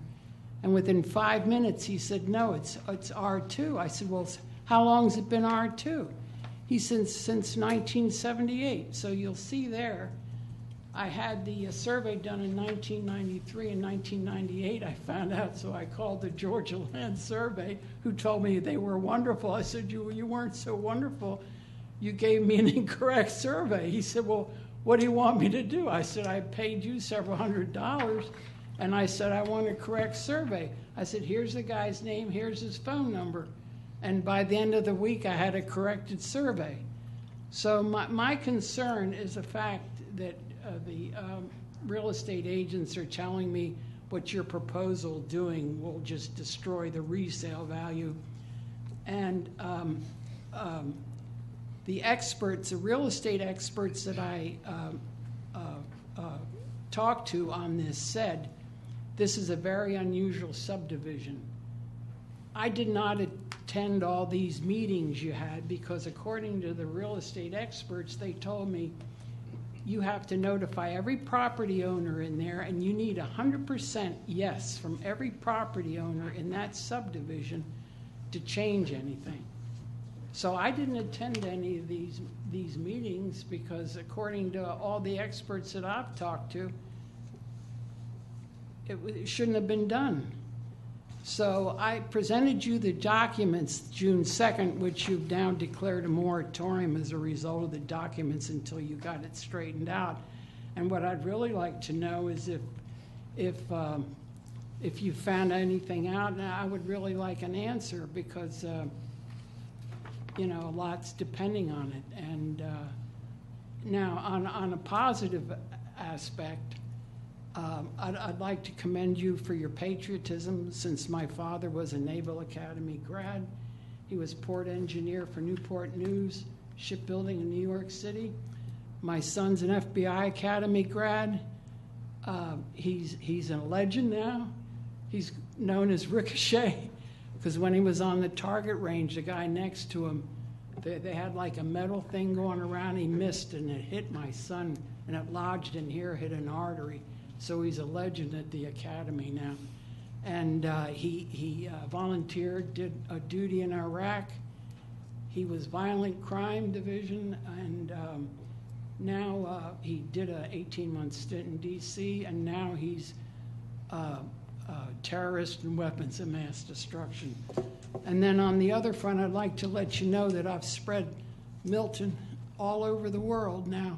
And within 5 minutes, he said, no, it's R2. I said, well, how long has it been R2? He said, since 1978. So you'll see there, I had the survey done in 1993 and 1998. I found out, so I called the Georgia Land Survey, who told me they were wonderful. I said, you weren't so wonderful. You gave me an incorrect survey. He said, well, what do you want me to do? I said, I paid you several $100s, and I said, I want a correct survey. I said, here's the guy's name, here's his phone number. And by the end of the week, I had a corrected survey. So my concern is the fact that the real estate agents are telling me what your proposal doing will just destroy the resale value. And the experts, the real estate experts that I talked to on this said, this is a very unusual subdivision. I did not attend all these meetings you had because according to the real estate experts, they told me you have to notify every property owner in there and you need 100% yes from every property owner in that subdivision to change anything. So I didn't attend any of these meetings because according to all the experts that I've talked to, it shouldn't have been done. So I presented you the documents June 2nd, which you've now declared a moratorium as a result of the documents until you got it straightened out. And what I'd really like to know is if you found anything out, and I would really like an answer because you know, a lot's depending on it. And now on a positive aspect, I'd like to commend you for your patriotism since my father was a Naval Academy grad. He was port engineer for Newport News Shipbuilding in New York City. My son's an FBI Academy grad. He's a legend now. He's known as Ricochet because when he was on the target range, the guy next to him, they had like a metal thing going around. He missed and it hit my son and it lodged in here, hit an artery. So he's a legend at the academy now. And he volunteered, did a duty in Iraq. He was violent crime division, and now he did an 18-month stint in D.C., and now he's terrorist and weapons of mass destruction. And then on the other front, I'd like to let you know that I've spread Milton all over the world now.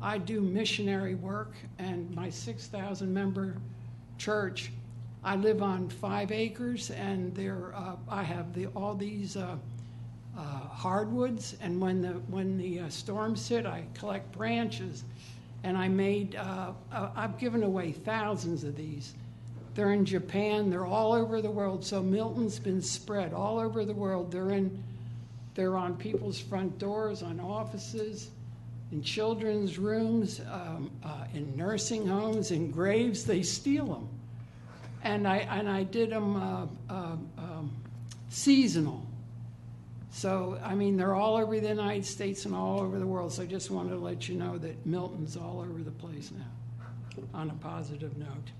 I do missionary work, and my 6,000-member church, I live on 5 acres, and there I have all these hardwoods. And when the storms hit, I collect branches, and I've given away thousands of these. They're in Japan. They're all over the world. So Milton's been spread all over the world. They're on people's front doors, on offices, in children's rooms, in nursing homes, in graves. They steal them, and I did them seasonal. So I mean, they're all over the United States and all over the world. So I just wanted to let you know that Milton's all over the place now. On a positive note,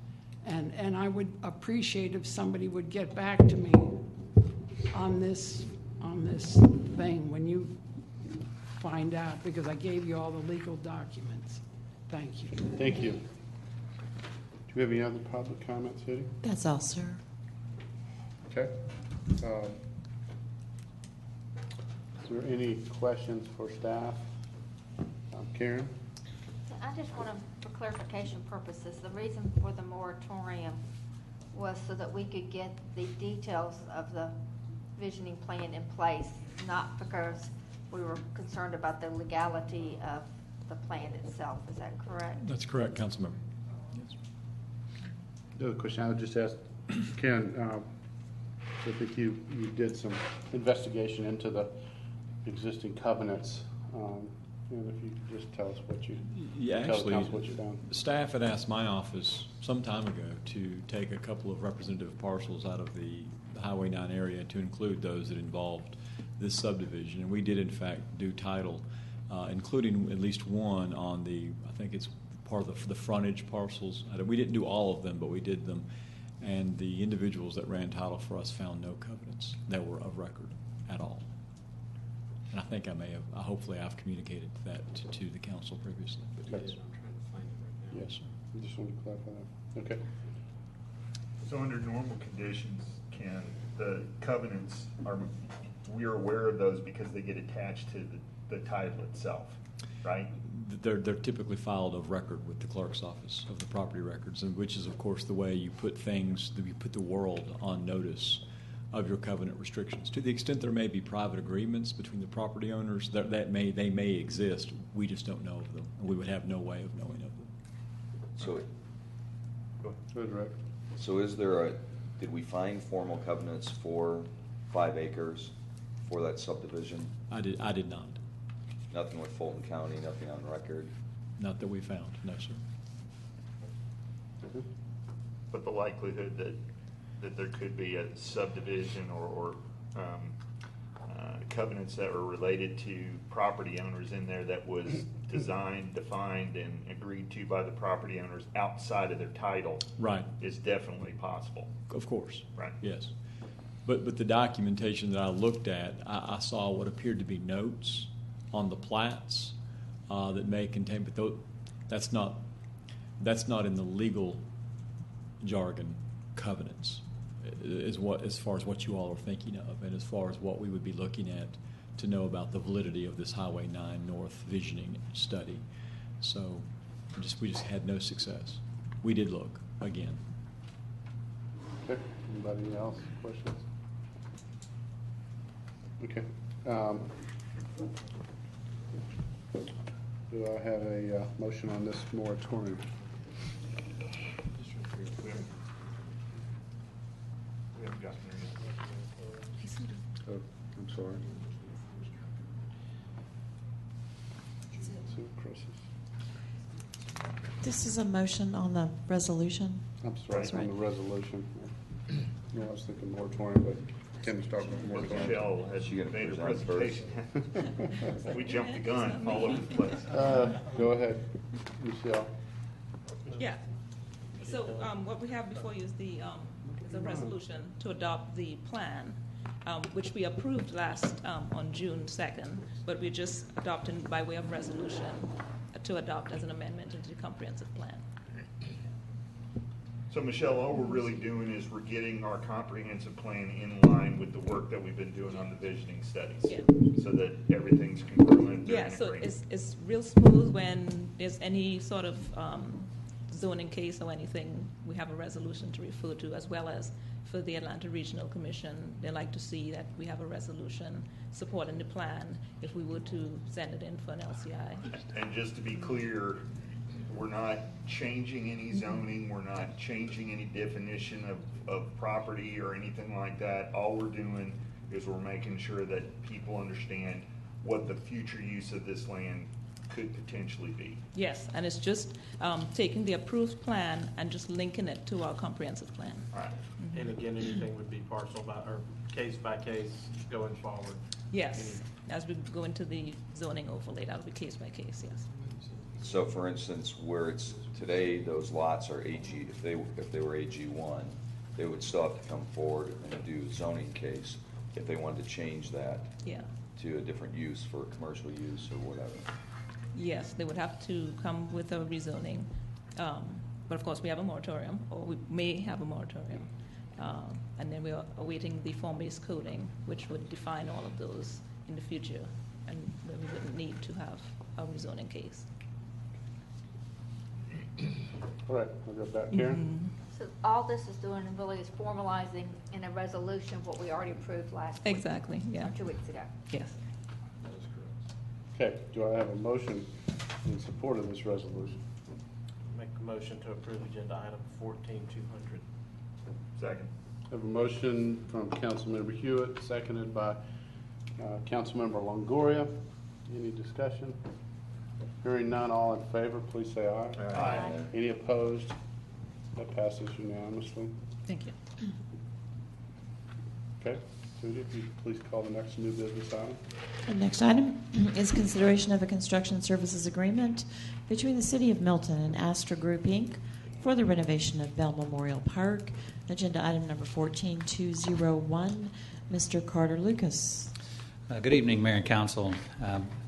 and I would appreciate if somebody would get back to me on this thing when you find out, because I gave you all the legal documents. Thank you. Thank you. Do we have any other public comments, Eddie? That's all, sir. Okay. Is there any questions for staff? Karen? I just want to, for clarification purposes, the reason for the moratorium was so that we could get the details of the visioning plan in place, not because we were concerned about the legality of the plan itself. Is that correct? That's correct, Councilmember. Yes. The other question I would just ask, Ken, I think you did some investigation into the existing covenants. And if you could just tell us what you tell the council what you've done. Staff had asked my office some time ago to take a couple of representative parcels out of the Highway 9 area to include those that involved this subdivision, and we did in fact do title, including at least one on the, I think it's part of the frontage parcels. We didn't do all of them, but we did them, And the individuals that ran title for us found no covenants that were of record at all. And I think I may have, hopefully I've communicated that to the council previously. But yes. Yes, sir. I just wanted to clarify that. Okay. So under normal conditions, Ken, the covenants are, we are aware of those because they get attached to the title itself, right? They're typically filed of record with the clerk's office of the property records, and which is, of course, the way you put things, you put the world on notice of your covenant restrictions. To the extent there may be private agreements between the property owners, they may exist. We just don't know of them, and we would have no way of knowing of them. So, Go ahead, Rick. so did we find formal covenants for 5 acres for that subdivision? I did not. Nothing with Fulton County, nothing on record? Not that we found, no, sir. But the likelihood that there could be a subdivision or covenants that were related to property owners in there that was designed, defined, and agreed to by the property owners outside of their title, Right. is definitely possible. Of course. Right. Yes. But the documentation that I looked at, I saw what appeared to be notes on the plats that may contain, but that's not in the legal jargon covenants, as far as what you all are thinking of, and as far as what we would be looking at to know about the validity of this Highway 9 North visioning study. So we just had no success. We did look again. Okay. Anybody else? Questions? Okay. Do I have a motion on this moratorium? We haven't gotten there yet. Oh, I'm sorry. So, Chris is- This is a motion on the resolution. I'm sorry, That's on right. the resolution. No, I was thinking moratorium, but Tim was talking about moratorium. Michelle has She gonna made her present presentation. We jumped the gun all over the place. Go ahead, Michelle. Yeah. So what we have before you is a resolution to adopt the plan, which we approved last on June 2nd, but we're just adopting by way of resolution to adopt as an amendment into the comprehensive plan. So Michelle, all we're really doing is we're getting our comprehensive plan in line with the work that we've been doing on the visioning studies. Yeah. So that everything's congruent. Yeah, so it's real smooth when there's any sort of zoning case or anything, we have a resolution to refer to, as well as for the Atlanta Regional Commission. They like to see that we have a resolution supporting the plan if we were to send it in for an LCI. And just to be clear, we're not changing any zoning, we're not changing any definition of property or anything like that. All we're doing is we're making sure that people understand what the future use of this land could potentially be. Yes, and it's just taking the approved plan and just linking it to our comprehensive plan. All right. And again, anything would be parcel by, or case by case going forward. Yes, as we go into the zoning overlay, that'll be case by case, yes. So for instance, where it's today, those lots are AG, if they were AG1, they would still have to come forward and do a zoning case if they wanted to change that Yeah. to a different use for commercial use or whatever. Yes, they would have to come with a rezoning. But of course, we have a moratorium, or we may have a moratorium. And then we are awaiting the form-based coding, which would define all of those in the future, and then we wouldn't need to have a rezoning case. All right, I'll go back. Karen? So all this is doing really is formalizing in a resolution what we already approved last week. Exactly, yeah. Or 2 weeks ago. Yes. Okay, do I have a motion in support of this resolution? Make a motion to approve agenda item 14200. Second. I have a motion from Councilmember Hewitt, seconded by Councilmember Longoria. Any discussion? Hearing none, all in favor, please say aye. Aye. Any opposed? That passes unanimously. Thank you. Okay, Judy, if you please call the next new business item. The next item is consideration of a construction services agreement between the City of Milton and Astra Group, Inc. for the renovation of Bell Memorial Park. Agenda item number 14201, Mr. Carter Lucas. Good evening, Mayor and Council.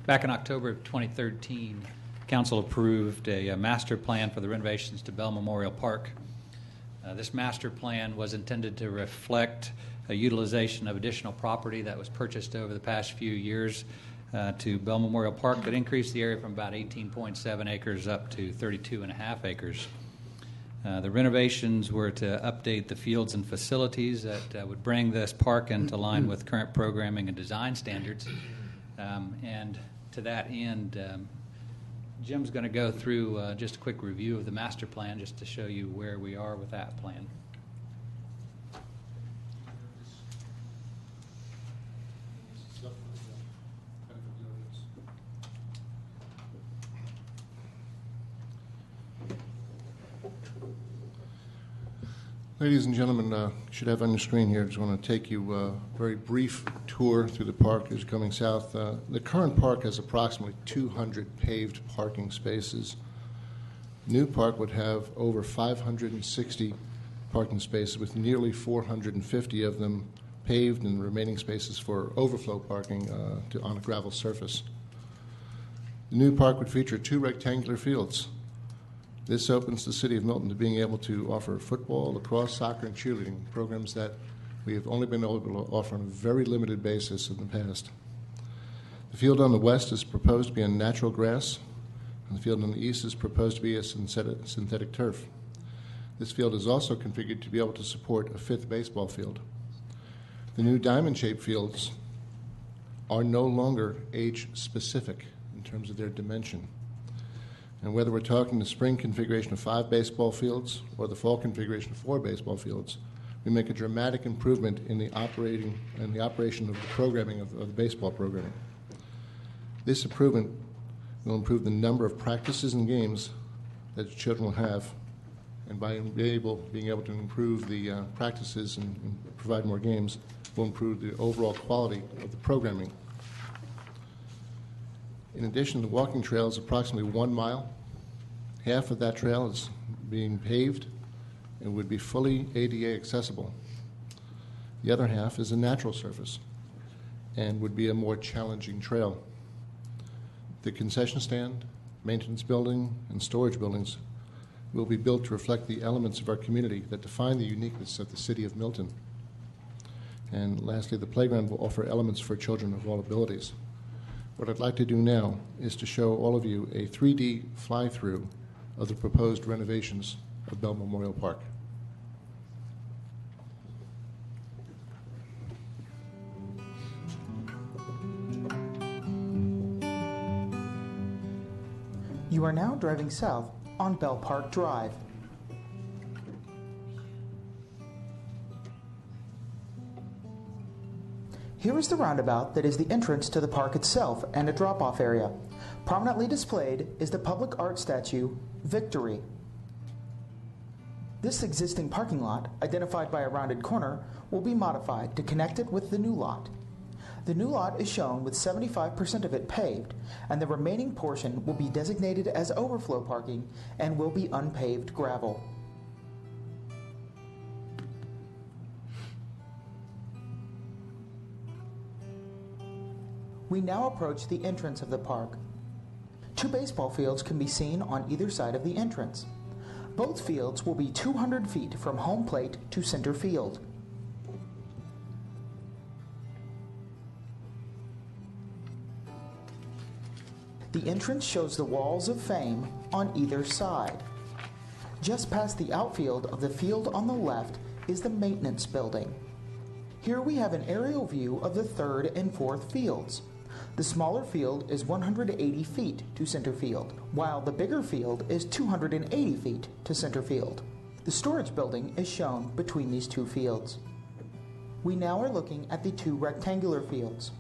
Back in October of 2013, Council approved a master plan for the renovations to Bell Memorial Park. This master plan was intended to reflect a utilization of additional property that was purchased over the past few years to Bell Memorial Park that increased the area from about 18.7 acres up to 32.5 acres. The renovations were to update the fields and facilities that would bring this park into line with current programming and design standards. And to that end, Jim's going to go through just a quick review of the master plan just to show you where we are with that plan. Ladies and gentlemen, you should have on your screen here, I just want to take you a very brief tour through the park as you're coming south. The current park has approximately 200 paved parking spaces. New park would have over 560 parking spaces, with nearly 450 of them paved and remaining spaces for overflow parking on a gravel surface. The new park would feature 2 rectangular fields. This opens the city of Milton to being able to offer football, lacrosse, soccer, and cheerleading, programs that we have only been able to offer on a very limited basis in the past. The field on the west is proposed to be on natural grass, and the field on the east is proposed to be a synthetic turf. This field is also configured to be able to support a 5th baseball field. The new diamond-shaped fields are no longer age-specific in terms of their dimension. And whether we're talking the spring configuration of 5 baseball fields or the fall configuration of 4 baseball fields, we make a dramatic improvement in the operation of the programming of the baseball programming. This improvement will improve the number of practices and games that children will have, and by being able to improve the practices and provide more games, will improve the overall quality of the programming. In addition, the walking trail is approximately 1 mile. Half of that trail is being paved and would be fully ADA accessible. The other half is a natural surface and would be a more challenging trail. The concession stand, maintenance building, and storage buildings will be built to reflect the elements of our community that define the uniqueness of the city of Milton. And lastly, the playground will offer elements for children of all abilities. What I'd like to do now is to show all of you a 3D fly-through of the proposed renovations of Bell Memorial Park. You are now driving south on Bell Park Drive. Here is the roundabout that is the entrance to the park itself and a drop-off area. Prominently displayed is the public art statue, Victory. This existing parking lot, identified by a rounded corner, will be modified to connect it with the new lot. The new lot is shown with 75% of it paved, and the remaining portion will be designated as overflow parking and will be unpaved gravel. We now approach the entrance of the park. 2 baseball fields can be seen on either side of the entrance. Both fields will be 200 feet from home plate to center field. The entrance shows the walls of fame on either side. Just past the outfield of the field on the left is the maintenance building. Here we have an aerial view of the 3rd and 4th fields. The smaller field is 180 feet to center field, while the bigger field is 280 feet to center field. The storage building is shown between these 2 fields. We now are looking at the 2 rectangular fields.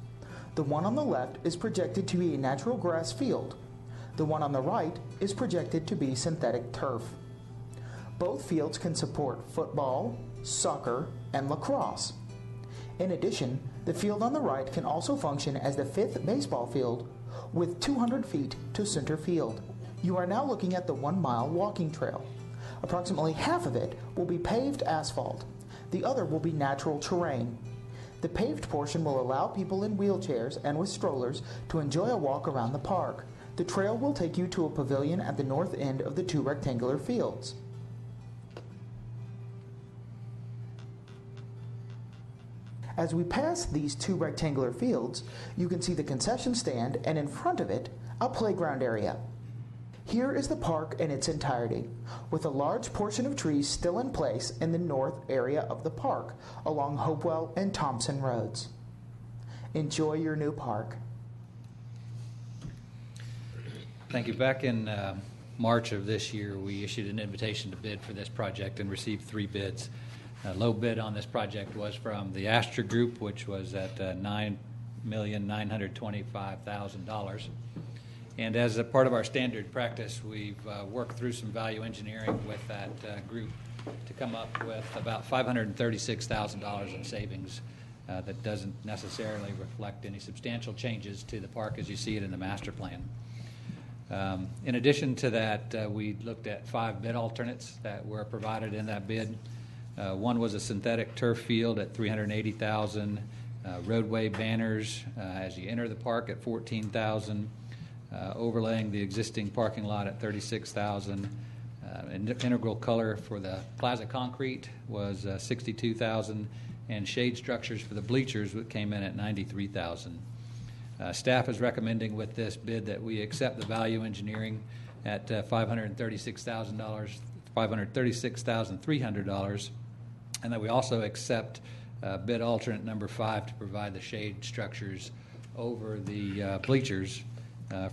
The one on the left is projected to be a natural grass field. The one on the right is projected to be synthetic turf. Both fields can support football, soccer, and lacrosse. In addition, the field on the right can also function as the 5th baseball field with 200 feet to center field. You are now looking at the 1 mile walking trail. Approximately half of it will be paved asphalt. The other will be natural terrain. The paved portion will allow people in wheelchairs and with strollers to enjoy a walk around the park. The trail will take you to a pavilion at the north end of the 2 rectangular fields. As we pass these 2 rectangular fields, you can see the concession stand and in front of it, a playground area. Here is the park in its entirety, with a large portion of trees still in place in the north area of the park, along Hopewell and Thompson Roads. Enjoy your new park. Thank you. Back in March of this year, we issued an invitation to bid for this project and received 3 bids. Low bid on this project was from the Astra Group, which was at $9,925,000. And as a part of our standard practice, we've worked through some value engineering with that group to come up with about $536,000 in savings. That doesn't necessarily reflect any substantial changes to the park as you see it in the master plan. In addition to that, we looked at 5 bid alternates that were provided in that bid. One was a synthetic turf field at $380,000, roadway banners as you enter the park at $14,000, overlaying the existing parking lot at $36,000. Integral color for the plaza concrete was $62,000, and shade structures for the bleachers came in at $93,000. Staff is recommending with this bid that we accept the value engineering at $536,300, and that we also accept bid alternate number 5 to provide the shade structures over the bleachers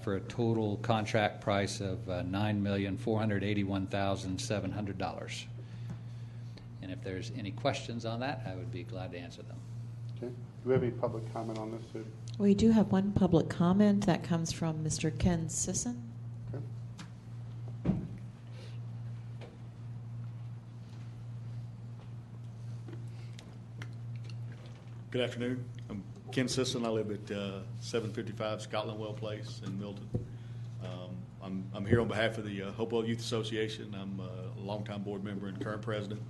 for a total contract price of $9,481,700. And if there's any questions on that, I would be glad to answer them. Okay. Do we have any public comment on this, Sue? We do have one public comment that comes from Mr. Ken Sisson. Okay. Good afternoon. I'm Ken Sisson. I live at 755 Scotland Well Place in Milton. I'm here on behalf of the Hopewell Youth Association. I'm a longtime board member and current president.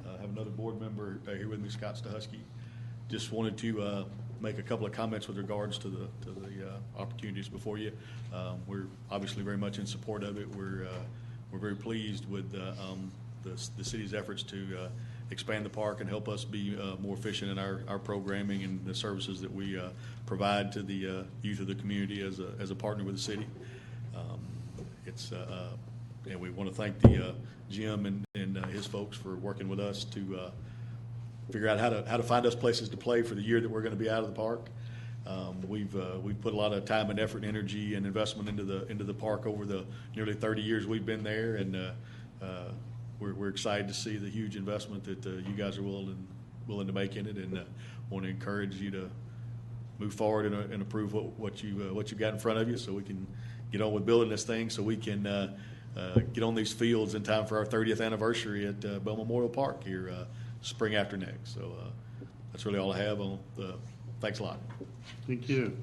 I have another board member here with me, Scott Stahusky. Just wanted to make a couple of comments with regards to the opportunities before you. We're obviously very much in support of it. We're very pleased with the city's efforts to expand the park and help us be more efficient in our programming and the services that we provide to the youth of the community as a partner with the city. And we want to thank the Jim and his folks for working with us to figure out how to find us places to play for the year that we're going to be out of the park. We've put a lot of time and effort and energy and investment into the park over the nearly 30 years we've been there, and we're excited to see the huge investment that you guys are willing to make in it, and want to encourage you to move forward and approve what you've got in front of you, so we can get on with building this thing, so we can get on these fields in time for our 30th anniversary at Bell Memorial Park here spring after next. So that's really all I have on thanks a lot. Thank you.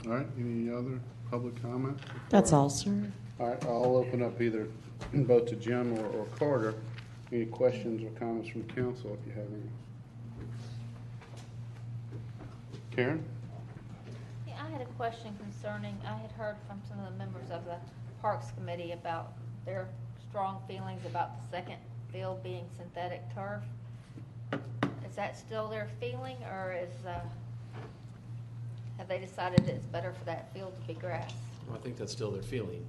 All right, any other public comment? That's all, sir. All right, I'll open up either both to Jim or Carter. Any questions or comments from council if you have any? Karen? Yeah, I had a question concerning, I had heard from some of the members of the Parks Committee about their strong feelings about the second field being synthetic turf. Is that still their feeling, or have they decided that it's better for that field to be grass? Well, I think that's still their feeling.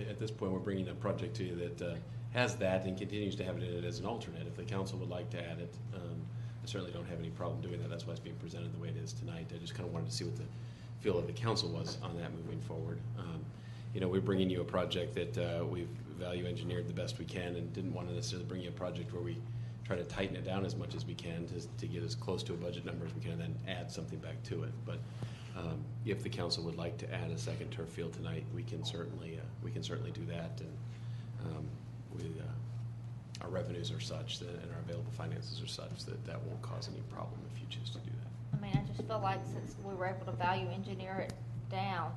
At this point, we're bringing a project to you that has that and continues to have it in it as an alternate. If the council would like to add it, I certainly don't have any problem doing that. That's why it's being presented the way it is tonight. I just kind of wanted to see what the feel of the council was on that moving forward. We're bringing you a project that we've value engineered the best we can, and didn't want to necessarily bring you a project where we try to tighten it down as much as we can to get as close to a budget number as we can, and then add something back to it. But if the council would like to add a second turf field tonight, we can certainly do that. And our revenues are such that, and our available finances are such that won't cause any problem if you choose to do that. I mean, I just feel like since we were able to value engineer it down,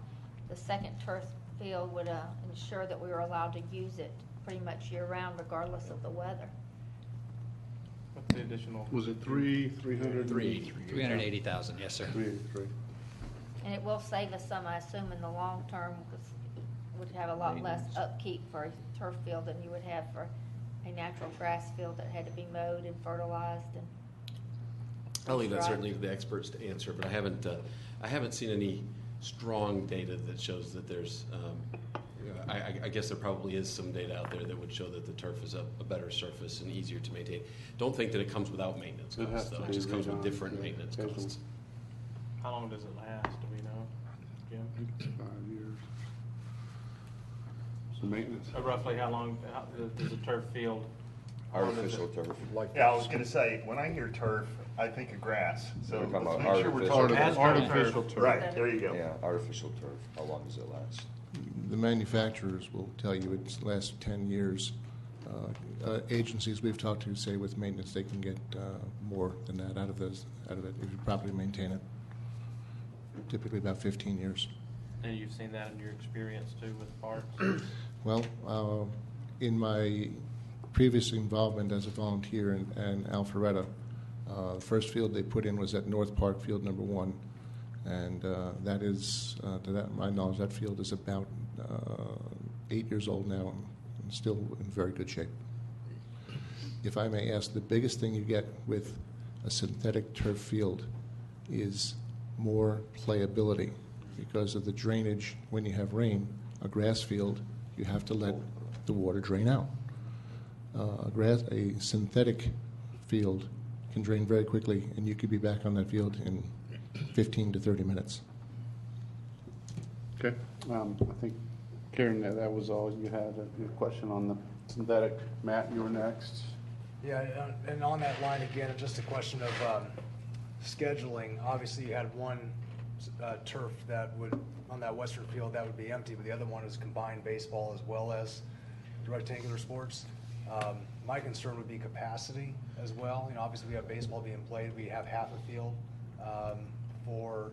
the second turf field would ensure that we were allowed to use it pretty much year-round regardless of the weather. What's the additional? Was it 300? 380,000, yes, sir. 383. And it will save us some, I assume, in the long term, because would have a lot less upkeep for a turf field than you would have for a natural grass field that had to be mowed and fertilized and. I'll leave that certainly to the experts to answer, but I haven't seen any strong data that shows that there's. I guess there probably is some data out there that would show that the turf is a better surface and easier to maintain. Don't think that it comes without maintenance costs, though. It just comes with different maintenance costs. How long does it last? Do we know, Jim? 5 years. So maintenance. Roughly how long does a turf field? Artificial turf. Yeah, I was gonna say, when I hear turf, I think of grass, so We're talking let's about make sure we're talking artificial turf. Right, there you go. Yeah, artificial turf. How long does it last? The manufacturers will tell you it lasts 10 years. Agencies we've talked to say with maintenance they can get more than that out of it if you properly maintain it. Typically about 15 years. And you've seen that in your experience too with parks? Well, in my previous involvement as a volunteer in Alpharetta, the first field they put in was at North Park Field number 1, and that is, to my knowledge, that field is about 8 years old now and still in very good shape. If I may ask, the biggest thing you get with a synthetic turf field is more playability because of the drainage. When you have rain, a grass field, you have to let the water drain out. A synthetic field can drain very quickly, and you could be back on that field in 15 to 30 minutes. Okay. I think, Karen, that was all you had. A question on the synthetic. Matt, you were next. Yeah, and on that line again, just a question of scheduling. Obviously, you had one turf that would, on that western field, that would be empty, but the other one is combined baseball as well as rectangular sports. My concern would be capacity as well. You know, obviously we have baseball being played. We have half a field for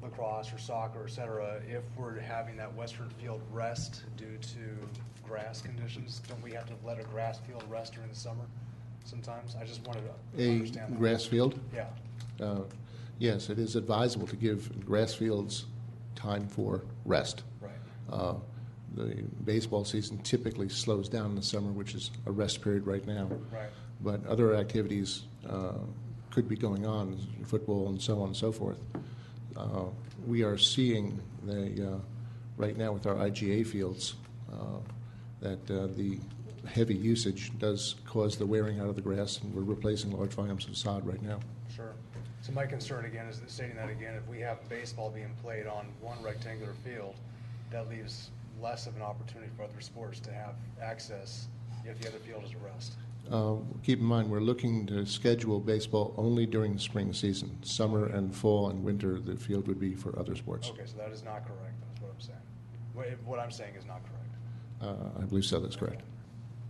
lacrosse or soccer, et cetera. If we're having that western field rest due to grass conditions, don't we have to let a grass field rest during the summer sometimes? I just wanted to understand that. A grass field? Yeah. Yes, it is advisable to give grass fields time for rest. Right. The baseball season typically slows down in the summer, which is a rest period right now. Right. But other activities could be going on, football and so on and so forth. We are seeing right now with our IGA fields that the heavy usage does cause the wearing out of the grass, and we're replacing large volumes of sod right now. Sure. So my concern again is stating that again, if we have baseball being played on one rectangular field, that leaves less of an opportunity for other sports to have access if the other field is at rest. Keep in mind, we're looking to schedule baseball only during the spring season. Summer and fall and winter, the field would be for other sports. Okay, so that is not correct. That's what I'm saying. What I'm saying is not correct. I believe so, that's correct.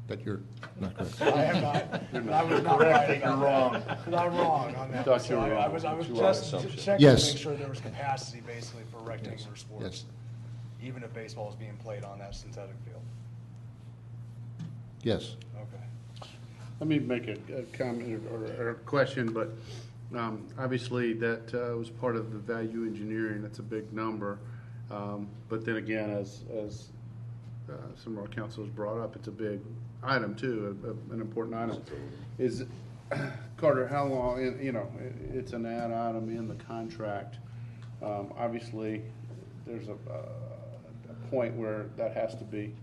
But you're not correct. I am not. You're I was not correct, right. you're wrong. I'm wrong on that. Thought you were wrong. I was just checking Yes. to make sure there was capacity basically for rectangular sports. Yes. Even if baseball is being played on that synthetic field. Yes. Okay. Let me make a comment or a question, but obviously that was part of the value engineering. That's a big number. But then again, as some of our councilors brought up, it's a big item too, an important item. Is Carter, how long? It's an add item in the contract. Obviously, there's a point where that has to be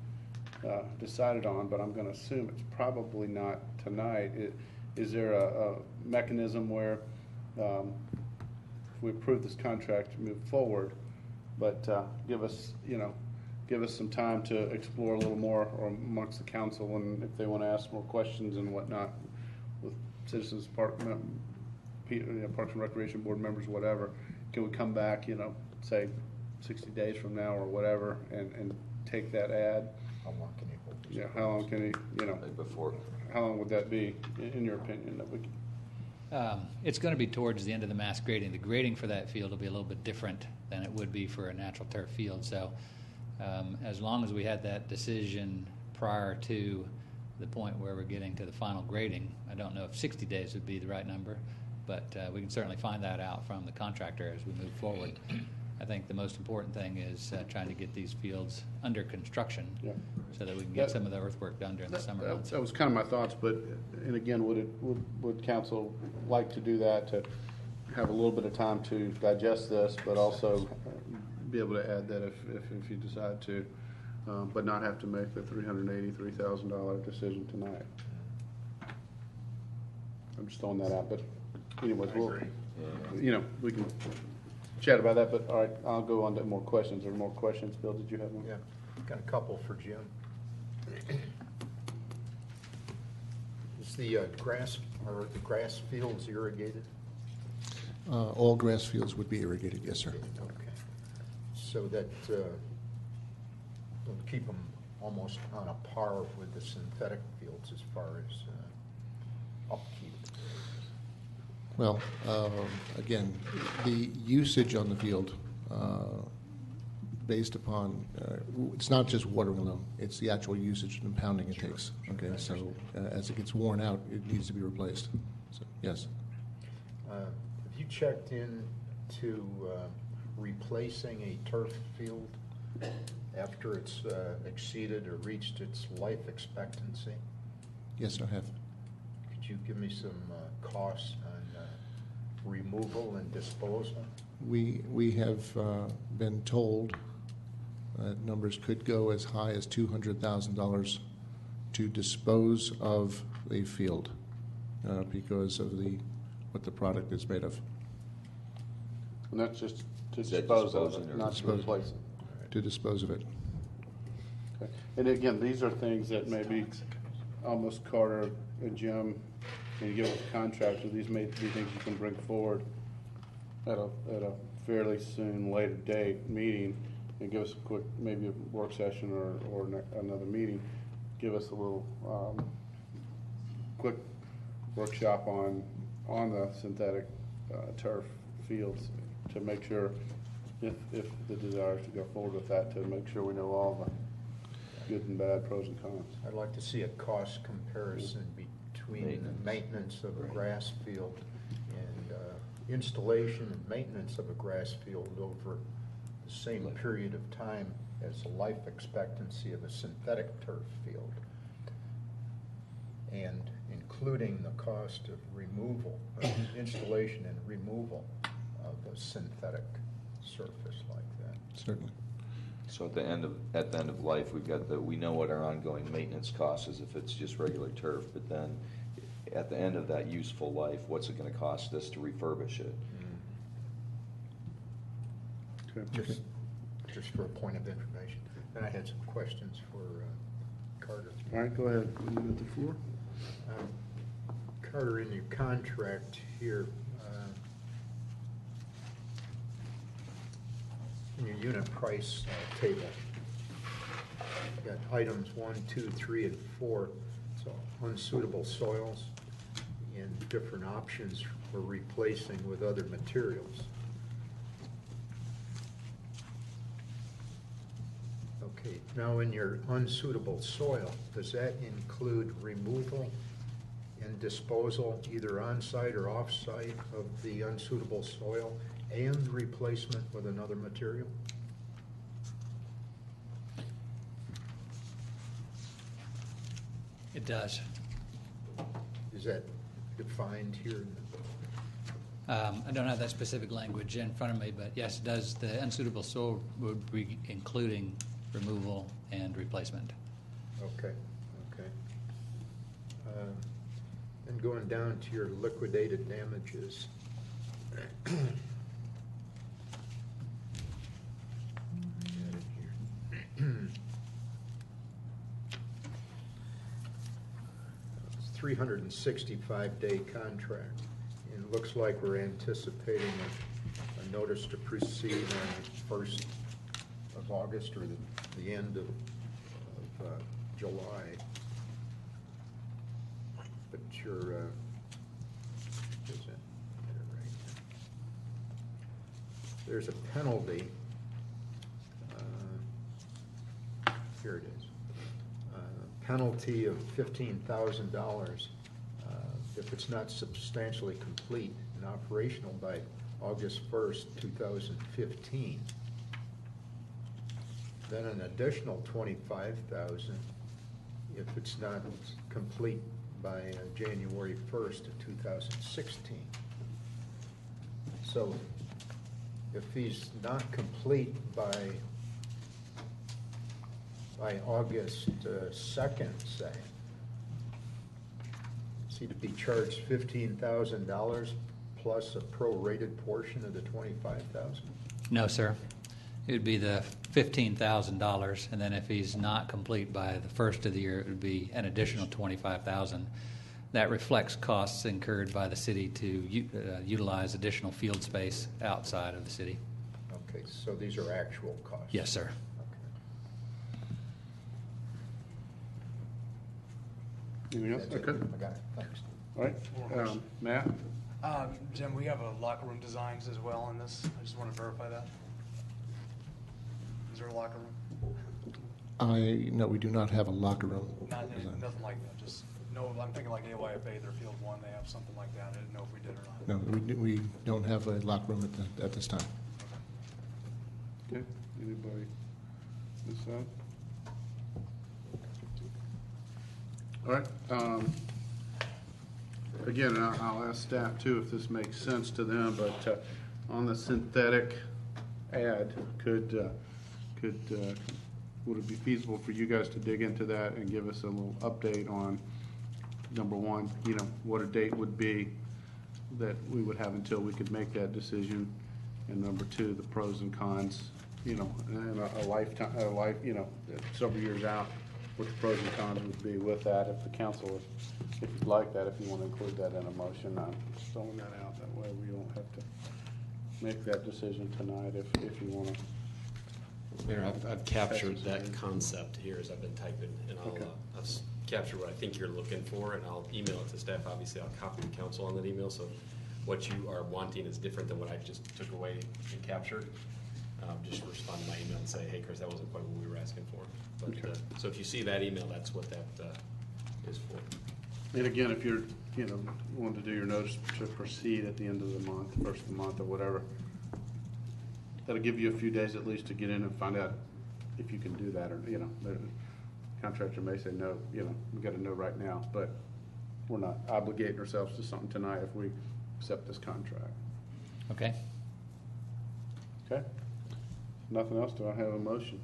decided on, but I'm going to assume it's probably not tonight. Is there a mechanism where if we approve this contract, move forward, but give us some time to explore a little more or amongst the council, and if they want to ask more questions and whatnot with citizens, Parks and Recreation Board members, whatever, can we come back, say 60 days from now or whatever, and take that ad? How long can you hold this? Yeah, how long can Before. how long would that be, in your opinion, that we can? It's going to be towards the end of the mass grading. The grading for that field will be a little bit different than it would be for a natural turf field. So As long as we had that decision prior to the point where we're getting to the final grading, I don't know if 60 days would be the right number, but we can certainly find that out from the contractor as we move forward. I think the most important thing is trying to get these fields under construction so that we can get some of the earthwork done during the summer months. That was kind of my thoughts, but, and again, would council like to do that, to have a little bit of time to digest this, but also be able to add that if you decide to, but not have to make the $383,000 decision tonight? I'm just throwing that out, but anyways, we can chat about that, but all right, I'll go on to more questions. Are there more questions? Bill, did you have one? Yeah, got a couple for Jim. Is the grass fields irrigated? All grass fields would be irrigated, yes, sir. Okay. So that will keep them almost on a par with the synthetic fields as far as upkeep. Well, again, the usage on the field, based upon, it's not just watering alone, it's the actual usage and pounding it takes. Okay, so as it gets worn out, it needs to be replaced. So, yes. Have you checked into replacing a turf field after it's exceeded or reached its life expectancy? Yes, I have. Could you give me some costs on removal and disposal? We have been told that numbers could go as high as $200,000 to dispose of a field because of what the product is made of. And that's just to dispose of it, not to replace it. To dispose of it. Okay. And again, these are things that maybe almost Carter and Jim, and you give us a contract, so these may be things you can bring forward at a fairly soon later date meeting, and give us a quick, maybe a work session or another meeting. Give us a little quick workshop on the synthetic turf fields to make sure, if the desire is to go forward with that, to make sure we know all the good and bad, pros and cons. I'd like to see a cost comparison between the maintenance of a grass field and installation and maintenance of a grass field over the same period of time as the life expectancy of a synthetic turf field, and including the cost of removal, installation and removal of a synthetic surface like that. Certainly. So at the end of life, we know what our ongoing maintenance cost is if it's just regular turf, but then at the end of that useful life, what's it going to cost us to refurbish it? Okay. Just for a point of information. Then I had some questions for Carter. All right, go ahead. At the floor. Carter, in your contract here, in your unit price table, you got items 1, 2, 3, and 4. So unsuitable soils and different options for replacing with other materials. Okay, now in your unsuitable soil, does that include removal and disposal, either on-site or off-site, of the unsuitable soil and replacement with another material? It does. Is that defined here? I don't have that specific language in front of me, but yes, it does. The unsuitable soil would be including removal and replacement. Okay. And going down to your liquidated damages. It's 365-day contract, and it looks like we're anticipating a notice to proceed on the 1st of August or the end of July. But your, is it right? There's a penalty here it is. Penalty of $15,000 if it's not substantially complete and operational by August 1st, 2015. Then an additional $25,000 if it's not complete by January 1st of 2016. So if he's not complete by August 2nd, say, is he to be charged $15,000 plus a prorated portion of the $25,000? No, sir. It would be the $15,000, and then if he's not complete by the first of the year, it would be an additional $25,000. That reflects costs incurred by the city to utilize additional field space outside of the city. Okay, so these are actual costs? Yes, sir. Anything else? That's it. Okay. I got it, thanks. All right, Matt? Jim, we have locker room designs as well in this. I just want to verify that. Is there a locker room? No, we do not have a locker room. Nothing like that. Just no. I'm thinking like AYFA, their Field 1, they have something like that. I didn't know if we did or not. No, we don't have a locker room at this time. Okay, anybody this side? All right, again, I'll ask staff too if this makes sense to them, but on the synthetic ad, would it be feasible for you guys to dig into that and give us a little update on, number one, what a date would be that we would have until we could make that decision, and number two, the pros and cons, and a lifetime, several years out, what the pros and cons would be with that, if the council, if you'd like that, if you want to include that in a motion, I'm just throwing that out, that way we don't have to make that decision tonight if you want to. Mayor, I've captured that concept here as I've been typing, and I'll capture what I think you're looking for, and I'll email it to staff. Obviously, I'll copy the council on that email, so what you are wanting is different than what I just took away and captured. Just respond to my email and say, hey, Chris, that wasn't quite what we were asking for. But, Okay. So if you see that email, that's what that is for. And again, if you're, wanting to do your notice to proceed at the end of the month, first of the month or whatever, that'll give you a few days at least to get in and find out if you can do that, or, the contractor may say, no, we got to know right now, but we're not obligating ourselves to something tonight if we accept this contract. Okay. Okay? Nothing else? Do I have a motion?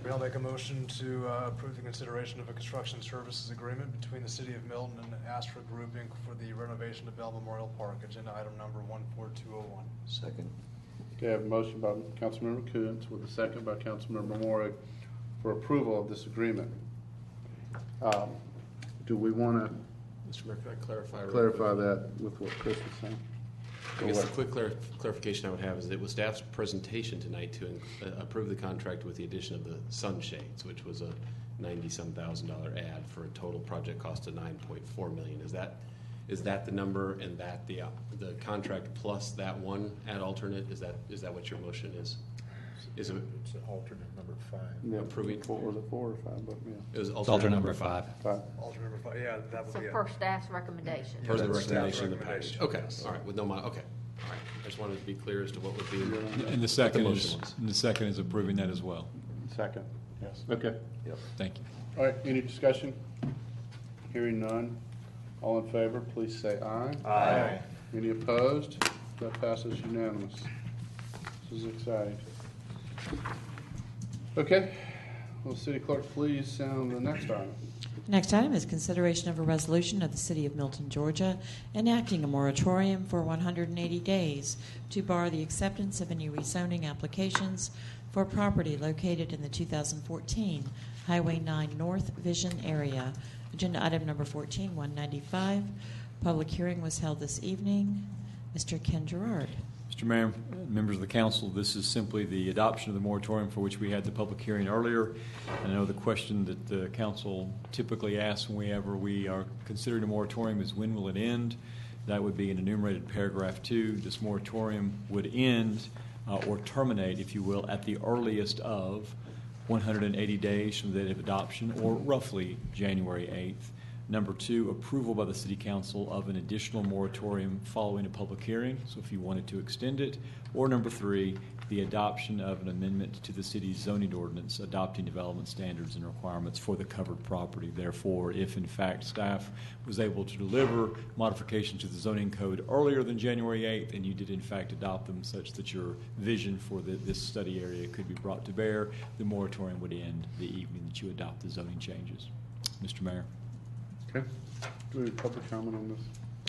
I'll make a motion to approve the consideration of a construction services agreement between the City of Milton and Astra Group Inc. for the renovation of Bell Memorial Park, agenda item number 14201. Second. Okay, I have a motion by Councilmember Coons with a second by Councilmember Morag for approval of this agreement. Do we want to Mr. Mayor, could I clarify? clarify that with what Chris was saying? I guess the quick clarification I would have is that it was staff's presentation tonight to approve the contract with the addition of the sunshades, which was a $90-some thousand ad for a total project cost of $9.4 million. Is that the number, and that the contract plus that one ad alternate? Is that what your motion is? Is it? It's an alternate number 5. Yeah, approving? Was it 4 or 5? But yeah. It was Alternate number 5. Alternate number 5, yeah, that would So be it. for staff's recommendation. Or the that's staff's recommendation of the package? recommendation. Okay, all right, with no okay, all right. I just wanted to be clear as to what would be. And the second is approving that as well. Second, yes. Okay. Yep. Thank you. All right, any discussion? Hearing none. All in favor, please say aye. Aye. Any opposed? That passes unanimous. This is exciting. Okay. Will the city clerk please sound the next item? Next item is consideration of a resolution of the City of Milton, Georgia, enacting a moratorium for 180 days to bar the acceptance of any rezoning applications for property located in the 2014 Highway 9 North Vision area. Agenda item number 14, 195. Public hearing was held this evening. Mr. Ken Gerard. Mr. Mayor, members of the council, this is simply the adoption of the moratorium for which we had the public hearing earlier. I know the question that the council typically asks whenever we are considering a moratorium is, when will it end? That would be in enumerated paragraph 2. This moratorium would end or terminate, if you will, at the earliest of 180 days from the date of adoption, or roughly January 8th. Number 2, approval by the City Council of an additional moratorium following a public hearing, so if you wanted to extend it. Or number 3, the adoption of an amendment to the city's zoning ordinance adopting development standards and requirements for the covered property. Therefore, if in fact staff was able to deliver modifications to the zoning code earlier than January 8th, and you did in fact adopt them such that your vision for this study area could be brought to bear, the moratorium would end the evening that you adopt the zoning changes. Mr. Mayor. Okay. Do we have public comment on this?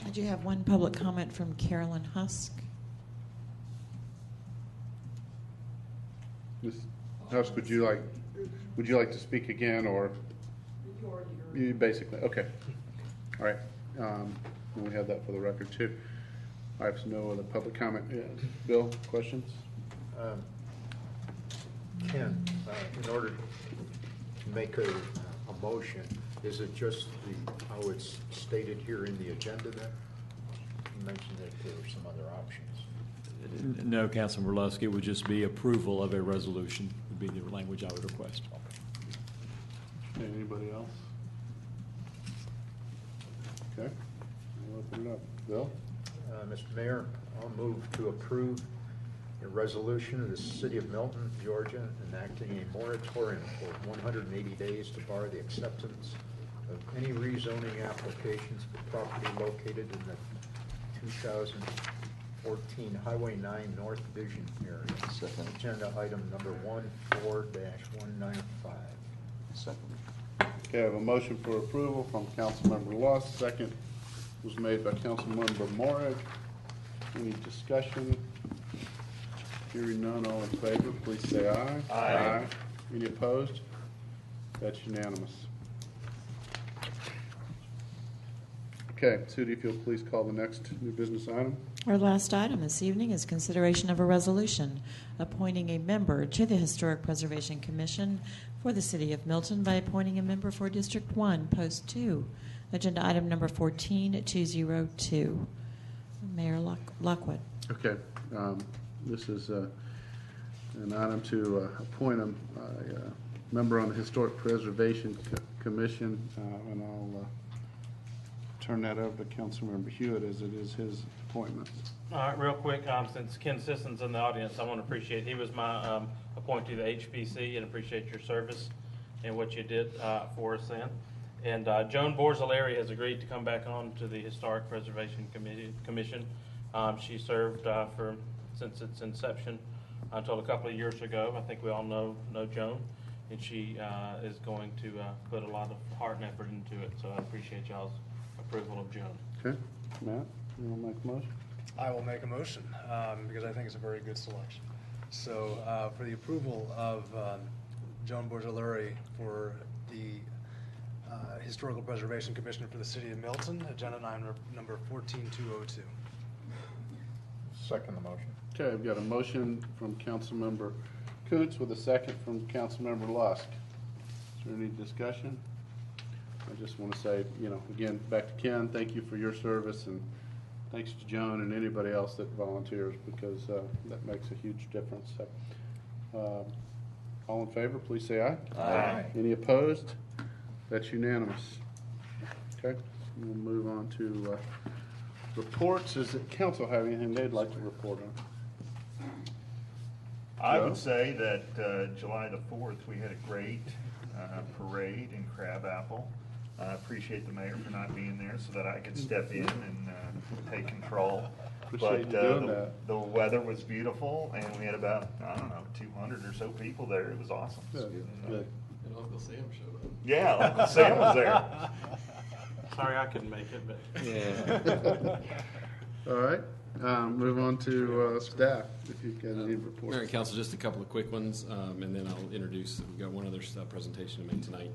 I do have one public comment from Carolyn Husk. Ms. Husk, would you like to speak again, or you basically? Okay. All right. We have that for the record too. I have no other public comment. Yeah. Bill, questions? Ken, in order to make a motion, is it just how it's stated here in the agenda then? You mentioned that there were some other options. No, Councilman Berluski, it would just be approval of a resolution would be the language I would request. Anybody else? Okay. I'll open it up. Bill? Mr. Mayor, I'll move to approve a resolution of the City of Milton, Georgia, enacting a moratorium for 180 days to bar the acceptance of any rezoning applications for property located in the 2014 Highway 9 North Vision area. Second. Agenda item number 14-195. Second. Okay, I have a motion for approval from Councilmember Luss. Second was made by Councilmember Morag. Any discussion? Hearing none, all in favor, please say aye. Aye. Any opposed? That's unanimous. Okay, Sudi, if you'll please call the next new business item. Our last item this evening is consideration of a resolution appointing a member to the Historic Preservation Commission for the City of Milton by appointing a member for District 1, Post 2. Agenda item number 14202. Mayor Lockwood. Okay, this is an item to appoint a member on the Historic Preservation Commission, and I'll turn that over to Councilmember Hewitt as it is his appointment. All right, real quick, since Ken Sisson's in the audience, I want to appreciate, he was my appointee to the HPC, and appreciate your service and what you did for us then. And Joan Borzilleri has agreed to come back on to the Historic Preservation Commission. She served since its inception until a couple of years ago. I think we all know Joan, and she is going to put a lot of heart and effort into it. So I appreciate y'all's approval of Joan. Okay, Matt, you want to make a motion? I will make a motion because I think it's a very good selection. So for the approval of Joan Borzilleri for the Historical Preservation Commissioner for the City of Milton, agenda item number 14202. Second the motion. Okay, I've got a motion from Councilmember Coots with a second from Councilmember Lusk. Is there any discussion? I just want to say, again, back to Ken, thank you for your service, and thanks to Joan and anybody else that volunteers, because that makes a huge difference. So, all in favor, please say aye. Aye. Any opposed? That's unanimous. Okay, we'll move on to reports. Does the council have anything they'd like to report on? I would say that July the 4th, we had a great parade in Crabapple. I appreciate the mayor for not being there so that I could step in and take control. Appreciate you doing that. The weather was beautiful, and we had about, 200 or so people there. It was awesome. Good. And Uncle Sam showed up. Yeah, Uncle Sam was there. Sorry I couldn't make it, but. Yeah. All right, move on to staff, if you've got any reports. Mayor and Council, just a couple of quick ones, and then I'll introduce, we've got one other presentation to make tonight.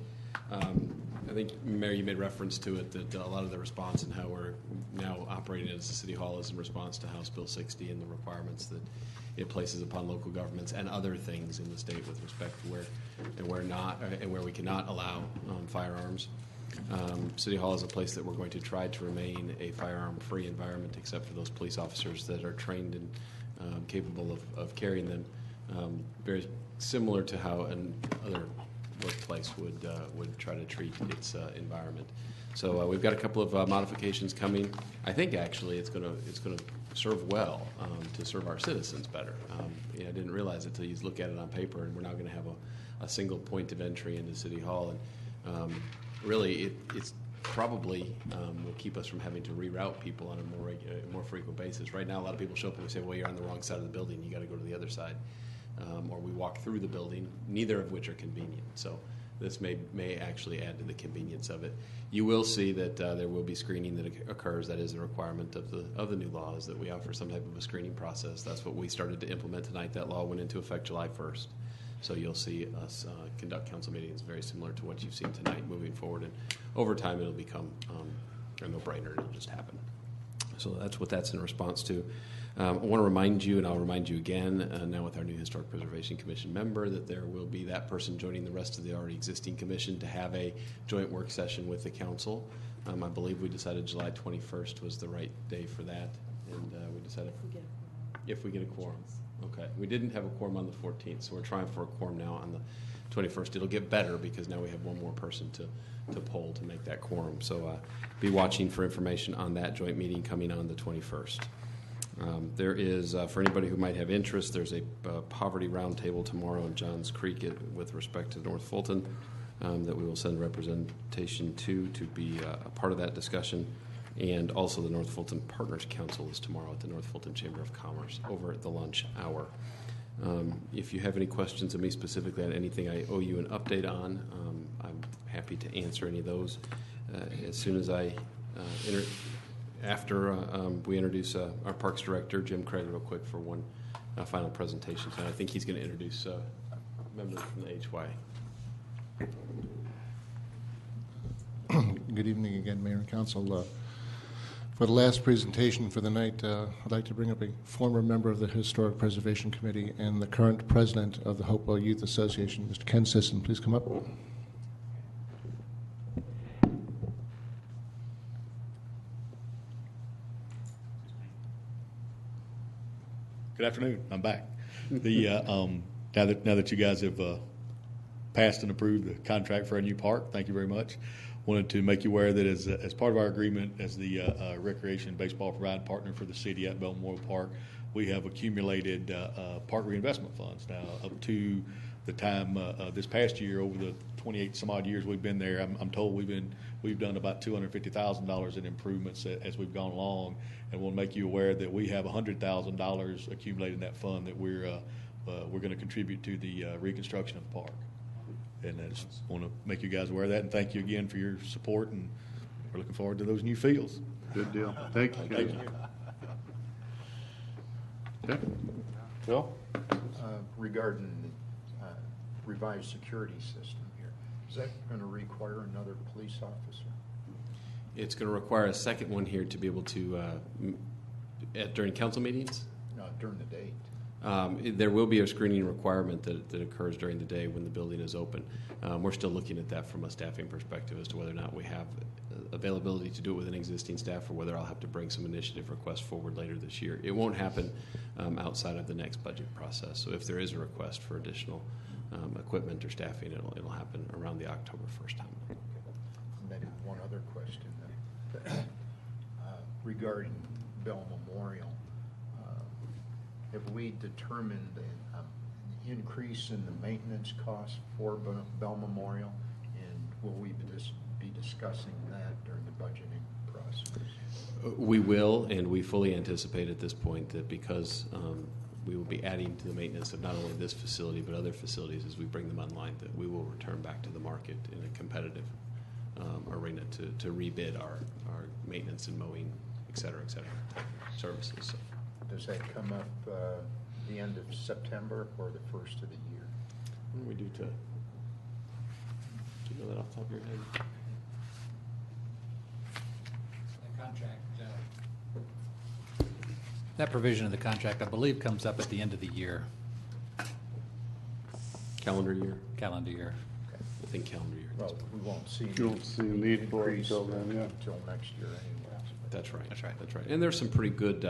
I think, Mayor, you made reference to it, that a lot of the response and how we're now operating as a city hall is in response to House Bill 60 and the requirements that it places upon local governments and other things in the state with respect to where we cannot allow firearms. City Hall is a place that we're going to try to remain a firearm-free environment, except for those police officers that are trained in capable of carrying them, very similar to how another workplace would try to treat its environment. So we've got a couple of modifications coming. I think actually it's going to serve well to serve our citizens better. I didn't realize it until you look at it on paper, and we're now going to have a single point of entry into City Hall, and really it's probably will keep us from having to reroute people on a more frequent basis. Right now, a lot of people show up and we say, well, you're on the wrong side of the building, you got to go to the other side. Or we walk through the building, neither of which are convenient. So this may actually add to the convenience of it. You will see that there will be screening that occurs. That is a requirement of the new law, is that we offer some type of a screening process. That's what we started to implement tonight. That law went into effect July 1st. So you'll see us conduct council meetings very similar to what you've seen tonight moving forward. And over time, it'll become a no-brainer. It'll just happen. So that's what that's in response to. I want to remind you, and I'll remind you again, now with our new Historic Preservation Commission member, that there will be that person joining the rest of the already existing commission to have a joint work session with the council. I believe we decided July 21st was the right day for that, and we decided if we get a quorum. Okay, we didn't have a quorum on the 14th, so we're trying for a quorum now on the 21st. It'll get better because now we have one more person to poll to make that quorum. So be watching for information on that joint meeting coming on the 21st. There is, for anybody who might have interest, there's a poverty roundtable tomorrow in Johns Creek with respect to North Fulton that we will send representation to be a part of that discussion. And also the North Fulton Partners Council is tomorrow at the North Fulton Chamber of Commerce over at the lunch hour. If you have any questions of me specifically on anything I owe you an update on, I'm happy to answer any of those. As soon as after we introduce our Parks Director, Jim Craig, real quick for one final presentation. And I think he's going to introduce members from the HY. Good evening again, Mayor and Council. For the last presentation for the night, I'd like to bring up a former member of the Historic Preservation Committee and the current president of the Hopewell Youth Association, Mr. Ken Sisson. Please come up. Good afternoon. I'm back. Now that you guys have passed and approved the contract for a new park, thank you very much. Wanted to make you aware that as part of our agreement as the recreation baseball providing partner for the city at Bell Memorial Park, we have accumulated park reinvestment funds. Now, up to the time this past year, over the 28 some odd years we've been there, I'm told we've done about $250,000 in improvements as we've gone along, and we'll make you aware that we have $100,000 accumulated in that fund that we're going to contribute to the reconstruction of the park. And I just want to make you guys aware of that, and thank you again for your support, and we're looking forward to those new fields. Good deal. Thank you. Thank you. Okay. Bill? Regarding the revised security system here, is that going to require another police officer? It's going to require a second one here to be able to, during council meetings? No, during the date. There will be a screening requirement that occurs during the day when the building is open. We're still looking at that from a staffing perspective as to whether or not we have availability to do it with an existing staff, or whether I'll have to bring some initiative requests forward later this year. It won't happen outside of the next budget process. So if there is a request for additional equipment or staffing, it'll happen around the October 1st time. And then one other question regarding Bell Memorial. Have we determined an increase in the maintenance costs for Bell Memorial, and will we be discussing that during the budgeting process? We will, and we fully anticipate at this point that because we will be adding to the maintenance of not only this facility but other facilities as we bring them online, that we will return back to the market in a competitive arena to rebid our maintenance and mowing, et cetera, services. So. Does that come up the end of September or the first of the year? What do we do do you know that off the top of your head? The contract, that provision of the contract, I believe, comes up at the end of the year. Calendar year? Calendar year. Okay. I think calendar year. Well, we won't see. You won't see a need for it until then, yeah. Until next year, anyway. That's right. And there's some pretty good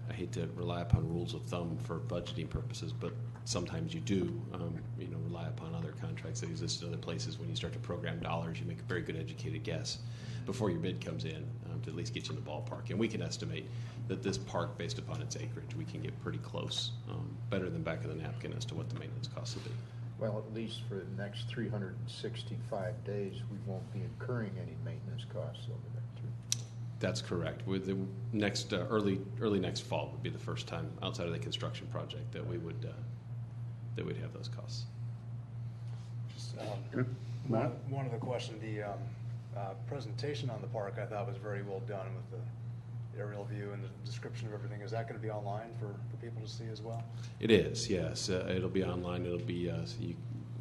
I hate to rely upon rules of thumb for budgeting purposes, but sometimes you do, rely upon other contracts that exist in other places. When you start to program dollars, you make a very good educated guess before your bid comes in to at least get you in the ballpark. And we can estimate that this park, based upon its acreage, we can get pretty close, better than back of the napkin as to what the maintenance costs will be. Well, at least for the next 365 days, we won't be incurring any maintenance costs over there, too. That's correct. With the next early next fall would be the first time outside of the construction project that we would we'd have those costs. Just, Matt? one other question, the presentation on the park I thought was very well done with the aerial view and the description of everything. Is that going to be online for people to see as well? It is, yes. It'll be online. It'll be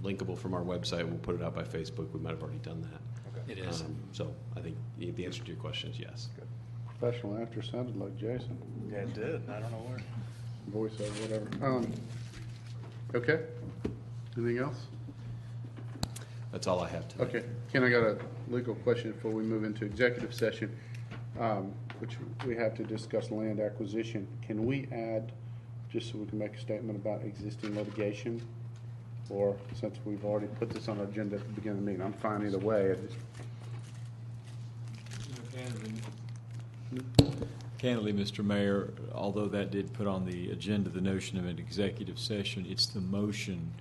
linkable from our website. We'll put it out by Facebook. We might have already done that. Okay. It is. So I think the answer to your question is yes. Good. Professional actor sounded like Jason. Yeah, it did. I don't know where. Voiceover, whatever. Okay. Anything else? That's all I have today. Okay. Ken, I got a legal question before we move into executive session, which we have to discuss land acquisition. Can we add, just so we can make a statement about existing litigation? Or since we've already put this on our agenda at the beginning of the meeting, I'm fine either way. Candidly, Mr. Mayor, although that did put on the agenda the notion of an executive session, it's the motion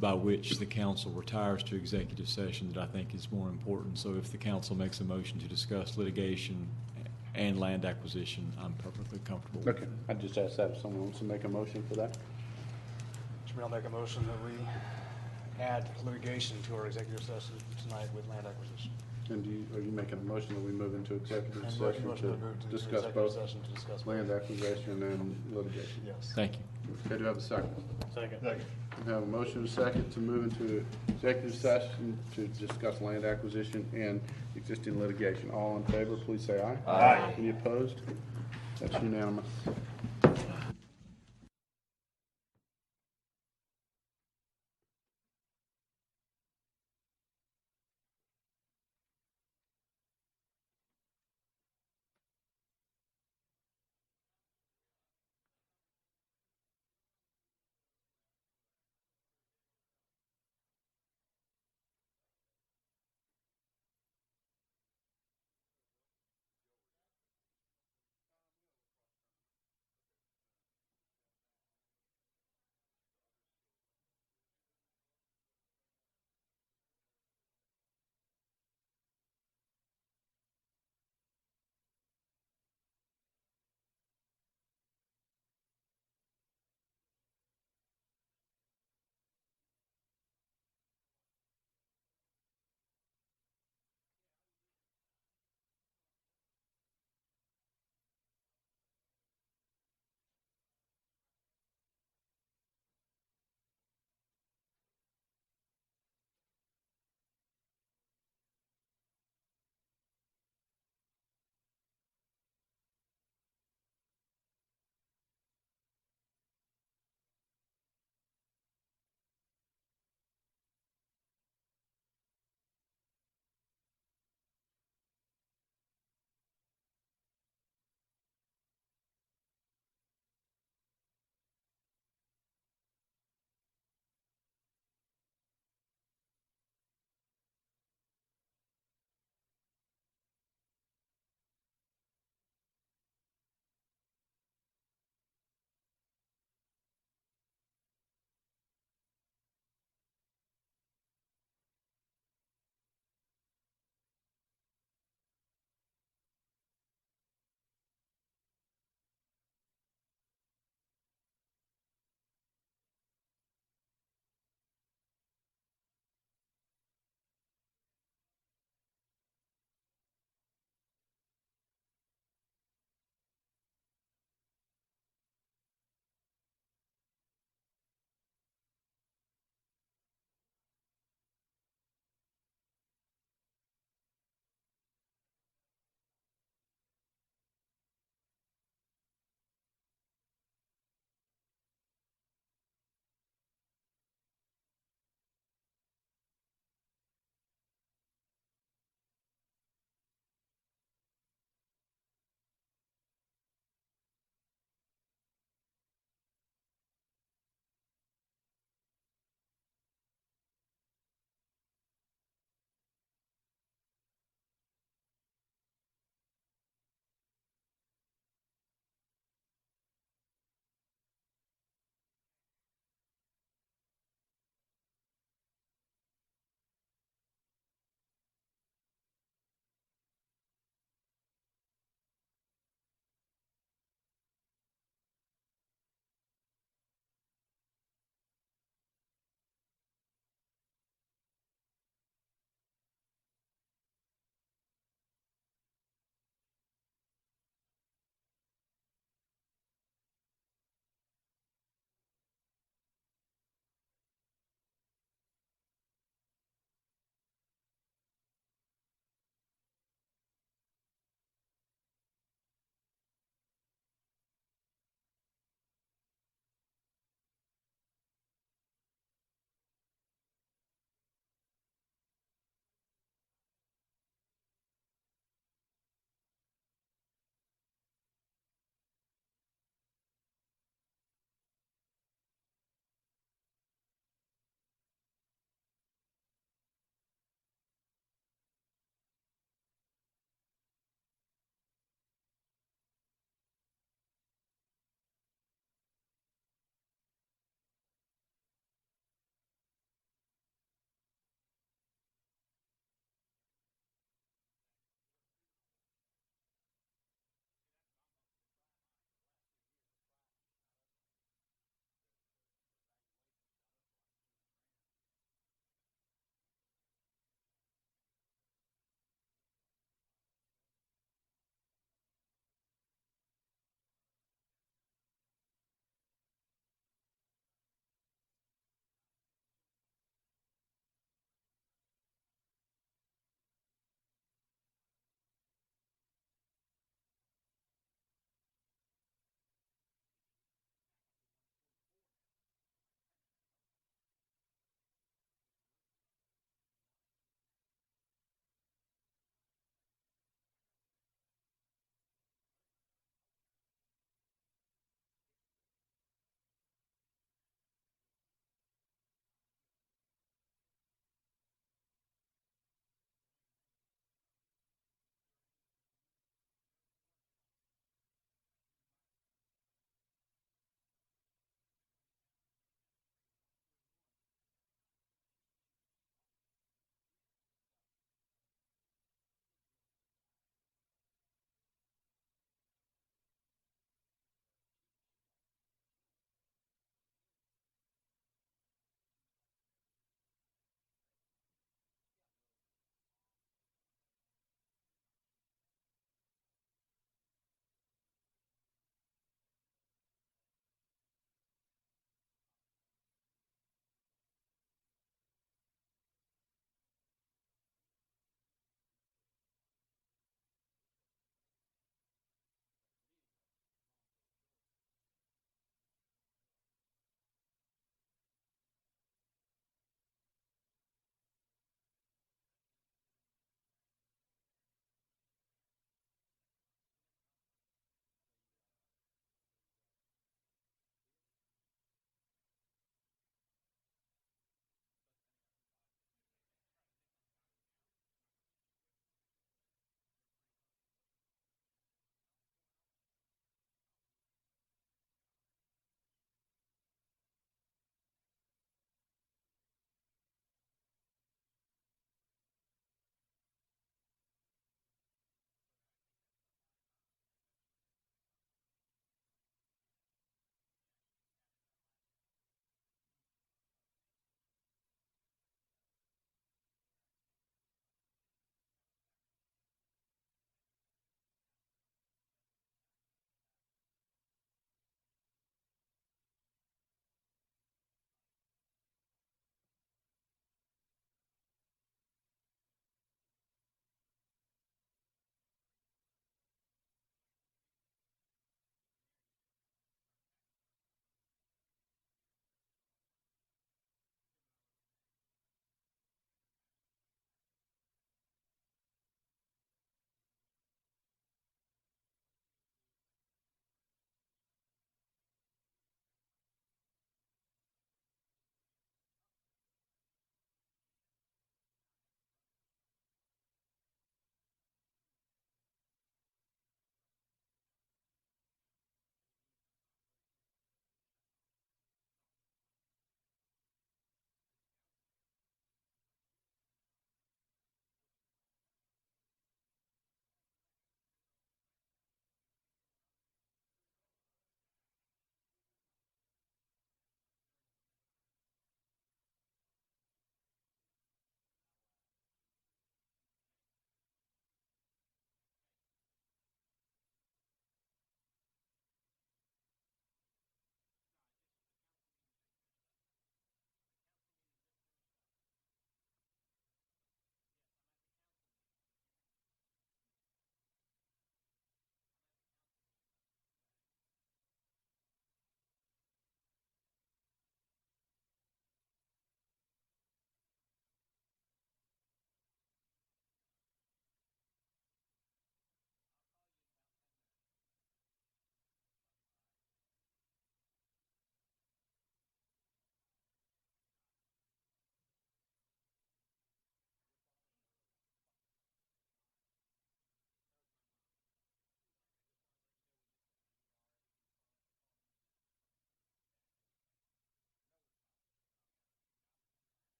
by which the council retires to executive session that I think is more important. So if the council makes a motion to discuss litigation and land acquisition, I'm perfectly comfortable with Okay. I just asked that if someone wants to make a motion for that. Mr. Mayor, I'll make a motion that we add litigation to our executive session tonight with land acquisition. And are you making a motion that we move into executive And session motion to move to discuss executive both session to discuss land both. acquisition and litigation? Yes. Thank you. Okay, do I have a second? Second. We have a motion and a second to move into executive session to discuss land acquisition and existing litigation. All in favor, please say aye. Aye. Any opposed? That's unanimous.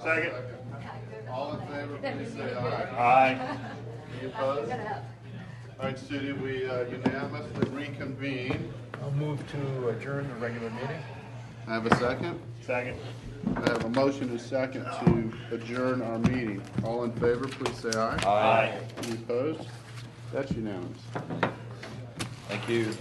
Second. All in favor, please say aye. Aye. Any opposed? All right, City, we unanimously reconvene. I'll move to adjourn the regular meeting. I have a second. Second. I have a motion and a second to adjourn our meeting. All in favor, please say aye. Aye. Any opposed? That's unanimous. Thank you.